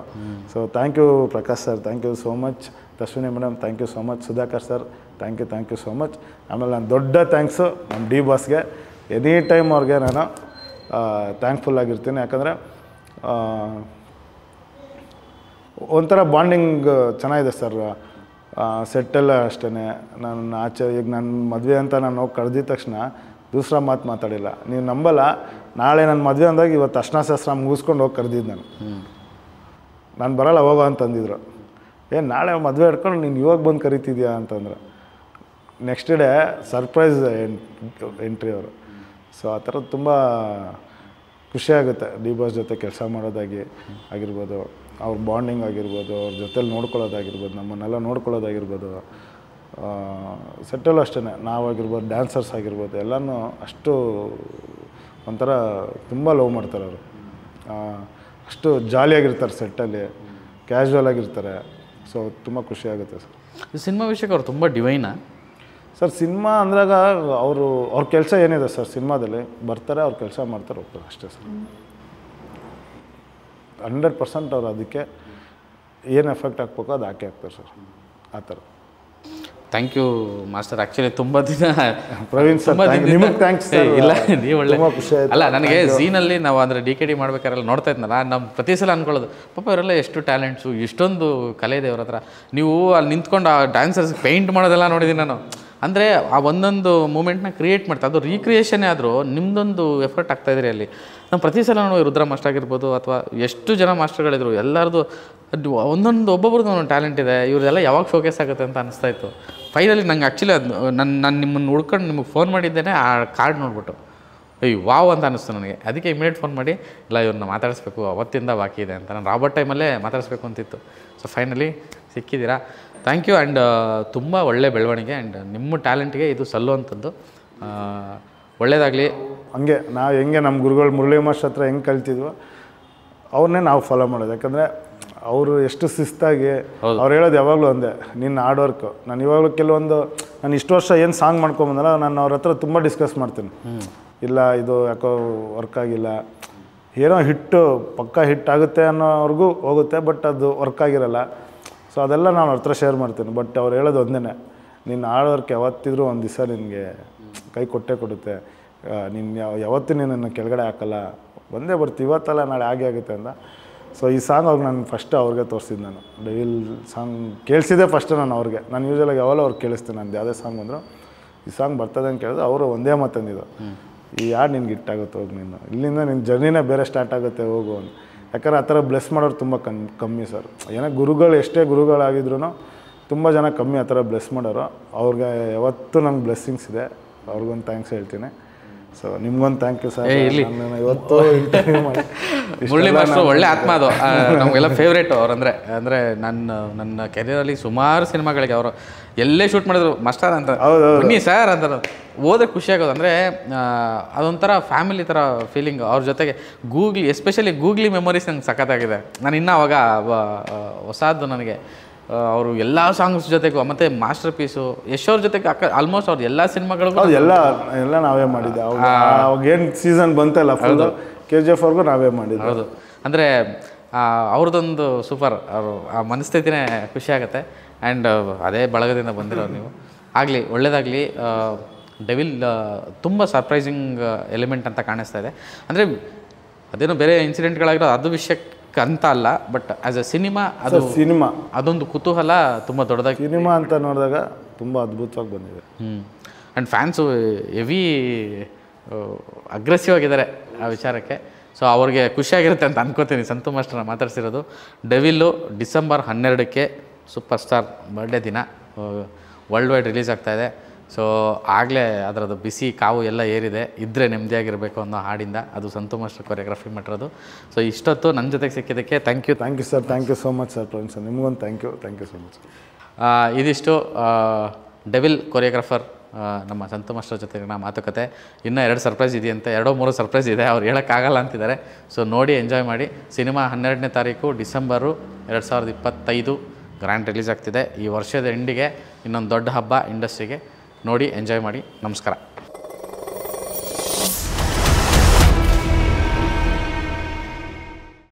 So thank you Prakash sir, thank you so much. Tashwini madam thank you so much. Sudhakar sir thank you so much. ಆಮೇಲೆ ನಾನು ದೊಡ್ಡ ಥ್ಯಾಂಕ್ಸು ನಮ್ಮ ಡಿ ಬಾಸ್ಗೆ. ಎನಿ ಟೈಮ್ ಅವ್ರಿಗೆ ನಾನು ಥ್ಯಾಂಕ್ಫುಲ್ ಆಗಿರ್ತೀನಿ. ಯಾಕಂದರೆ ಒಂಥರ ಬಾಂಡಿಂಗ್ ಚೆನ್ನಾಗಿದೆ ಸರ್. ಸೆಟ್ಟೆಲ್ಲ ಅಷ್ಟೇ. ನಾನು ಆಚೆ ಈಗ ನನ್ನ ಮದುವೆ ಅಂತ ನಾನು ಹೋಗಿ ಕರೆದಿದ ತಕ್ಷಣ ದೂಸರ ಮಾತು ಮಾತಾಡಿಲ್ಲ. ನೀವು ನಂಬಲ್ಲ, ನಾಳೆ ನನ್ನ ಮದುವೆ ಅಂದಾಗ ಇವತ್ತು ಅರ್ಶಿನ ಮುಗಿಸ್ಕೊಂಡು ಹೋಗಿ ಕರೆದಿದ್ದು ನಾನು ಬರೋಲ್ಲ ಹೋಗೋ ಅಂತಂದಿದ್ರು. ನಾಳೆ ಮದುವೆ ಹಿಡ್ಕೊಂಡು ನೀನು ಇವಾಗ ಬಂದು ಕರಿತಿದ್ಯಾ ಅಂತಂದ್ರೆ ನೆಕ್ಸ್ಟ್ ಡೇ ಸರ್ಪ್ರೈಸ್ ಎಂಟ್ರಿ ಅವರು. ಸೊ ಆ ಥರದ್ದು ತುಂಬ ಖುಷಿಯಾಗುತ್ತೆ ಡಿ ಬಾಸ್ ಜೊತೆ ಕೆಲಸ ಆಗಿರ್ಬೋದು, ಅವ್ರ ಬಾಂಡಿಂಗ್ ಆಗಿರ್ಬೋದು, ಅವ್ರ ಜೊತೇಲಿ ನೋಡ್ಕೊಳ್ಳೋದಾಗಿರ್ಬೋದು, ನಮ್ಮನ್ನೆಲ್ಲ ನೋಡ್ಕೊಳ್ಳೋದಾಗಿರ್ಬೋದು. ಸೆಟ್ಟಲ್ಲೂ ಅಷ್ಟೇ, ನಾವಾಗಿರ್ಬೋದು, ಡ್ಯಾನ್ಸರ್ಸ್ ಆಗಿರ್ಬೋದು, ಎಲ್ಲನೂ ಅಷ್ಟು ಒಂಥರ ತುಂಬ ಲವ್ ಮಾಡ್ತಾರೆ ಅವರು. ಅಷ್ಟು ಜಾಲಿಯಾಗಿರ್ತಾರೆ ಸೆಟ್ಟಲ್ಲಿ, ಕ್ಯಾಶುವಲ್ ಆಗಿರ್ತಾರೆ. ಸೊ ತುಂಬ ಖುಷಿಯಾಗುತ್ತೆ ಸರ್. ಸಿನಿಮಾ ವಿಷಯಕ್ಕೆ ಅವ್ರು ತುಂಬ ಡಿವೈನಾ ಸರ್? ಸಿನಿಮಾ ಅಂದಾಗ ಅವ್ರ ಕೆಲಸ ಏನಿದೆ ಸರ್, ಸಿನಿಮಾದಲ್ಲಿ ಬರ್ತಾರೆ, ಅವ್ರ ಕೆಲಸ ಮಾಡ್ತಾರೆ, ಹೋಗ್ತಾರೆ ಅಷ್ಟೇ ಸರ್. 100% ಅವ್ರು ಅದಕ್ಕೆ ಏನು ಎಫೆಕ್ಟ್ ಹಾಕ್ಬೇಕೋ ಅದು ಹಾಕಿ ಹಾಕ್ತಾರೆ ಸರ್, ಆ ಥರ. Thank you master. ಆ್ಯಕ್ಚುಲಿ ತುಂಬ ದಿನ ಪ್ರವೀಣ್ ಸರ್, ನಿಮಗೆ ಥ್ಯಾಂಕ್ಸ್. ಇಲ್ಲ, ನೀವು ಒಳ್ಳೆ ಖುಷಿ ಆಯ್ತು. ಅಲ್ಲ, ನನಗೆ ಝೀನಲ್ಲಿ ನಾವು ಅಂದರೆ DKD ಮಾಡ್ಬೇಕಾರೆಲ್ಲ ನೋಡ್ತಾ ಇದ್ನಲ್ಲ, ನಮ್ಮ ಪ್ರತಿ ಸಲ ಅಂದ್ಕೊಳ್ಳೋದು ಪಾಪ ಇವರೆಲ್ಲ ಎಷ್ಟು ಟ್ಯಾಲೆಂಟ್ಸು, ಇಷ್ಟೊಂದು ಕಲೆ ಇದೆ ಅವ್ರ ಹತ್ರ. ನೀವು ಅಲ್ಲಿ ನಿಂತ್ಕೊಂಡು ಆ ಡ್ಯಾನ್ಸರ್ಸ್ ಪೇಂಟ್ ಮಾಡೋದೆಲ್ಲ ನೋಡಿದ್ದೀನಿ ನಾನು. ಅಂದರೆ ಆ ಒಂದೊಂದು ಮೂಮೆಂಟ್ನ ಕ್ರಿಯೇಟ್ ಮಾಡ್ತಾ, ಅದು ರೀಕ್ರಿಯೇಷನ್ನೇ ಆದರೂ ನಿಮ್ಮದೊಂದು ಎಫರ್ಟ್ ಆಗ್ತಾಯಿದ್ರಿ ಅಲ್ಲಿ. ನಾವು ಪ್ರತಿ ಸಲ ನೋಡಿ ರುದ್ರ ಮಾಸ್ಟರ್ ಆಗಿರ್ಬೋದು ಅಥವಾ ಎಷ್ಟು ಜನ ಮಾಸ್ಟರ್ಗಳಿದ್ರು, ಎಲ್ಲರದು ಒಬ್ಬೊಬ್ರದ್ದು ಒಂದೊಂದು ಟ್ಯಾಲೆಂಟ್ ಇದೆ, ಇವ್ರದೆಲ್ಲ ಯಾವಾಗ ಶೋಕೇಸ್ ಆಗುತ್ತೆ ಅಂತ ಅನಿಸ್ತಾ ಇತ್ತು. ಫೈನಲಿ ನಂಗೆ ಆ್ಯಕ್ಚುಲಿ ಅದು ನಾನು ನಿಮ್ಮನ್ನು ಹುಡ್ಕೊಂಡು ನಿಮಗೆ ಫೋನ್ ಮಾಡಿದ್ದೇನೆ ಆ ಕಾರ್ಡ್ ನೋಡ್ಬಿಟ್ಟು, ಅಯ್ಯೋ ವಾವ್ ಅಂತ ಅನ್ನಿಸ್ತು ನನಗೆ. ಅದಕ್ಕೆ ಇಮಿಡಿಯೇಟ್ ಫೋನ್ ಮಾಡಿ, ಇಲ್ಲ ಇವ್ರನ್ನ ಮಾತಾಡಿಸ್ಬೇಕು, ಅವತ್ತಿಂದ ಬಾಕಿ ಇದೆ ಅಂತ. ನಾನು ರಾಬರ್ಟ್ ಟೈಮಲ್ಲೇ ಮಾತಾಡಿಸ್ಬೇಕು ಅಂತಿತ್ತು. ಸೊ ಫೈನಲಿ ಸಿಕ್ಕಿದ್ದೀರಾ, ಥ್ಯಾಂಕ್ ಯು. ಆ್ಯಂಡ್ ತುಂಬ ಒಳ್ಳೆ ಬೆಳವಣಿಗೆ, ಆ್ಯಂಡ್ ನಿಮ್ಮ ಟ್ಯಾಲೆಂಟ್ಗೆ ಇದು ಸಲ್ಲುವಂಥದ್ದು. ಒಳ್ಳೆಯದಾಗಲಿ. ಹಂಗೆ ನಾವು ಹೆಂಗೆ ನಮ್ಮ ಗುರುಗಳು ಮುರಳಿ ಮಾಸ್ಟರ್ ಹತ್ರ ಹೆಂಗೆ ಕಲ್ತಿದ್ವೋ ಅವ್ರನ್ನೇ ನಾವು ಫಾಲೋ ಮಾಡೋದು. ಯಾಕಂದರೆ ಅವರು ಎಷ್ಟು ಶಿಸ್ತಾಗಿ ಅವ್ರು ಹೇಳೋದು ಯಾವಾಗಲೂ ಒಂದೇ, ನಿನ್ನ ಹಾರ್ಡ್ ವರ್ಕು. ನಾನು ಇವಾಗಲೂ ಕೆಲವೊಂದು ನಾನು ಇಷ್ಟು ವರ್ಷ ಏನು ಸಾಂಗ್ ಮಾಡ್ಕೊಂಬಂದಲ್ಲ, ನಾನು ಅವ್ರ ಹತ್ರ ತುಂಬ ಡಿಸ್ಕಸ್ ಮಾಡ್ತೀನಿ. ಇಲ್ಲ ಇದು ಯಾಕೋ ವರ್ಕ್ ಆಗಿಲ್ಲ, ಏನೋ ಹಿಟ್ಟು ಪಕ್ಕ ಹಿಟ್ ಆಗುತ್ತೆ ಅನ್ನೋವ್ರಿಗೂ ಹೋಗುತ್ತೆ, ಬಟ್ ಅದು ವರ್ಕ್ ಆಗಿರಲ್ಲ. ಸೊ ಅದೆಲ್ಲ ನಾನು ಅವ್ರ ಹತ್ರ ಶೇರ್ ಮಾಡ್ತೀನಿ. ಬಟ್ ಅವ್ರು ಹೇಳೋದು ಒಂದೇ, ನಿನ್ನ ಹಾರ್ಡ್ ವರ್ಕ್ ಯಾವತ್ತಿದ್ರೂ ಒಂದು ದಿವಸ ನಿನಗೆ ಕೈ ಕೊಟ್ಟೇ ಕೊಡುತ್ತೆ. ನೀನು ಯಾವತ್ತೂ ನಿನ್ನನ್ನು ಕೆಳಗಡೆ ಹಾಕಲ್ಲ, ಬಂದೇ ಬರ್ತೀವಿ, ಇವತ್ತಲ್ಲ ನಾಳೆ ಹಾಗೆ ಆಗುತ್ತೆ ಅಂತ. ಸೊ ಈ ಸಾಂಗ್ ಅವ್ರಿಗೆ ನಾನು ಫಸ್ಟ್ ಅವ್ರಿಗೆ ತೋರಿಸಿದ್ದು. ನಾನು ಡೆವಿಲ್ ಸಾಂಗ್ ಕೇಳಿಸಿದೆ ಫಸ್ಟ್ ನಾನು ಅವ್ರಿಗೆ. ನಾನು ಯೂಶಲಾಗಿ ಯಾವಾಗಲೂ ಅವ್ರಿಗೆ ಕೇಳಿಸ್ತೀನಿ, ನಂದು ಯಾವುದೇ ಸಾಂಗ್ ಬಂದರು ಈ ಸಾಂಗ್ ಬರ್ತದೆ ಅಂತ ಕೇಳಿದ್ರೆ ಅವರು ಒಂದೇ ಮಾತಂದಿದ್ದು, ಈ ಯಾರು ನಿನ್ಗೆ ಇಟ್ಟಾಗುತ್ತೆ ಹೋಗಿ, ನೀನು ಇಲ್ಲಿಂದ ನಿನ್ನ ಜರ್ನಿನೇ ಬೇರೆ ಸ್ಟಾರ್ಟ್ ಆಗುತ್ತೆ ಹೋಗು ಅಂತ. ಯಾಕಂದ್ರೆ ಆ ಥರ ಬ್ಲೆಸ್ ಮಾಡೋರು ತುಂಬ ಕಮ್ಮಿ ಸರ್. ಏನೋ ಗುರುಗಳು ಎಷ್ಟೇ ಗುರುಗಳಾಗಿದ್ರು ತುಂಬ ಜನ ಕಮ್ಮಿ ಆ ಥರ ಬ್ಲೆಸ್ ಮಾಡೋರು. ಅವ್ರಿಗೆ ಯಾವತ್ತೂ ನಂಗೆ ಬ್ಲೆಸ್ಸಿಂಗ್ಸ್ ಇದೆ, ಅವ್ರಿಗೊಂದು ಥ್ಯಾಂಕ್ಸ್ ಹೇಳ್ತೀನಿ. ಸೊ ನಿಮ್ಗೊಂದು ಥ್ಯಾಂಕ್ ಯು ಸರ್. ಇವತ್ತು ಮುರಳಿ ಮಾಸ್ಟರ್ ಒಳ್ಳೆ ಆತ್ಮ, ಅದು ನಮಗೆಲ್ಲ ಫೇವ್ರೇಟು ಅವ್ರಂದರೆ. ಅಂದರೆ ನನ್ನ ಕೆರಿಯರಲ್ಲಿ ಸುಮಾರು ಸಿನಿಮಾಗಳಿಗೆ ಅವರು ಎಲ್ಲೇ ಶೂಟ್ ಮಾಡಿದ್ರು ಮಾಸ್ಟರ್ ಅಂತ, ಬನ್ನಿ ಸರ್ ಅಂತ ಹೋದ್ರೆ ಖುಷಿಯಾಗೋದು. ಅಂದರೆ ಅದೊಂಥರ ಫ್ಯಾಮಿಲಿ ಥರ ಫೀಲಿಂಗ್. ಅವ್ರ ಜೊತೆಗೆ ಎಸ್ಪೆಷಲಿ ಗೂಗ್ಲಿ ಮೆಮೊರೀಸ್ ನಂಗೆ ಸಖತ್ತಾಗಿದೆ. ನಾನು ಇನ್ನೂ ಅವಾಗ ಹೊಸದು ನನಗೆ ಅವರು ಎಲ್ಲ ಸಾಂಗ್ಸ್ ಜೊತೆಗೂ, ಮತ್ತು ಮಾಸ್ಟರ್ ಪೀಸು ಯಶ್ ಅವ್ರ ಜೊತೆಗೆ ಆಲ್ಮೋಸ್ಟ್ ಅವ್ರ ಎಲ್ಲ ಸಿನಿಮಾಗಳಿಗೂ ಎಲ್ಲ ನಾವೇ ಮಾಡಿದ್ದೆ. ಅವಾಗ ಏನು ಸೀಸನ್ ಬಂತಲ್ಲ ಫುಲ್ KGF ಅವ್ರಿಗೂ ನಾವೇ ಮಾಡಿದ್ದು. ಹೌದು, ಅಂದರೆ ಅವ್ರದ್ದೊಂದು ಸೂಪರ್, ಅವರು ಆ ಮನಸ್ಥಿತಿನೇ ಖುಷಿ ಆಗುತ್ತೆ. ಆ್ಯಂಡ್ ಅದೇ ಬಳಗದಿಂದ ಬಂದಿರೋರು ನೀವು. ಆಗಲಿ, ಒಳ್ಳೆಯದಾಗಲಿ. ಡೆವಿಲ್ ತುಂಬ ಸರ್ಪ್ರೈಸಿಂಗ್ ಎಲಿಮೆಂಟ್ ಅಂತ ಕಾಣಿಸ್ತಾ ಇದೆ. ಅಂದರೆ ಅದೇನೋ ಬೇರೆ ಇನ್ಸಿಡೆಂಟ್ಗಳಾಗಿರೋ ಅದು ವಿಷಯಕ್ಕೆ ಅಂತ ಅಲ್ಲ, ಬಟ್ ಆ್ಯಸ್ ಅ ಸಿನಿಮಾ ಅದೊಂದು ಕುತೂಹಲ ತುಂಬ ದೊಡ್ಡದಾಗಿ. ಸಿನಿಮಾ ಅಂತ ನೋಡಿದಾಗ ತುಂಬ ಅದ್ಭುತವಾಗಿ ಬಂದಿದೆ. ಆ್ಯಂಡ್ ಫ್ಯಾನ್ಸು ಹೆವಿ ಅಗ್ರೆಸಿವ್ ಆಗಿದ್ದಾರೆ ಆ ವಿಚಾರಕ್ಕೆ. ಸೊ ಅವ್ರಿಗೆ ಖುಷಿಯಾಗಿರುತ್ತೆ ಅಂತ ಅನ್ಕೋತೀನಿ ಸಂತು ಮಾಸ್ಟರ್ನ ಮಾತಾಡ್ಸಿರೋದು. ಡೆವಿಲ್ಲು ಡಿಸೆಂಬರ್ 12ಕ್ಕೆ ಸೂಪರ್ ಸ್ಟಾರ್ ಬರ್ಡೇ ದಿನ ವರ್ಲ್ಡ್ ವೈಡ್ ರಿಲೀಸ್ ಆಗ್ತಾಯಿದೆ. ಸೊ ಆಗಲೇ ಅದರದ್ದು ಬಿಸಿ ಕಾವು ಎಲ್ಲ ಏರಿದೆ. ಇದ್ದರೆ ನೆಮ್ಮದಿಯಾಗಿರಬೇಕು ಅನ್ನೋ ಹಾಡಿಂದ ಅದು ಸಂತು ಮಾಸ್ಟರ್ ಕೊರಿಯೋಗ್ರಫಿ ಮಾಡಿರೋದು. ಸೊ ಇಷ್ಟೊತ್ತು ನನ್ನ ಜೊತೆಗೆ ಸಿಕ್ಕಿದ್ದಕ್ಕೆ thank you sir. Thank you so much sir. Praveen sir, ನಿಮಗೊಂದು ಥ್ಯಾಂಕ್ ಯು ಸೋ ಮಚ್. ಇದಿಷ್ಟು ಡೆವಿಲ್ ಕೊರಿಯೋಗ್ರಾಫರ್ ನಮ್ಮ ಸಂತು ಮಾಸ್ಟರ್ ಜೊತೆಗೆ ಮಾತುಕತೆ. ಇನ್ನೂ 2 ಸರ್ಪ್ರೈಸ್ ಇದೆಯಂತೆ, 2-3 ಸರ್ಪ್ರೈಸ್ ಇದೆ, ಅವ್ರು ಹೇಳೋಕ್ಕಾಗಲ್ಲ ಅಂತಿದ್ದಾರೆ. ಸೊ ನೋಡಿ ಎಂಜಾಯ್ ಮಾಡಿ. ಸಿನಿಮಾ 12ನೇ ತಾರೀಕು ಡಿಸೆಂಬರು 2025 ಗ್ರ್ಯಾಂಡ್ ರಿಲೀಸ್ ಆಗ್ತಿದೆ. ಈ ವರ್ಷದ ಎಂಡಿಗೆ ಇನ್ನೊಂದು ದೊಡ್ಡ ಹಬ್ಬ ಇಂಡಸ್ಟ್ರಿಗೆ. ನೋಡಿ ಎಂಜಾಯ್ ಮಾಡಿ. ನಮಸ್ಕಾರ.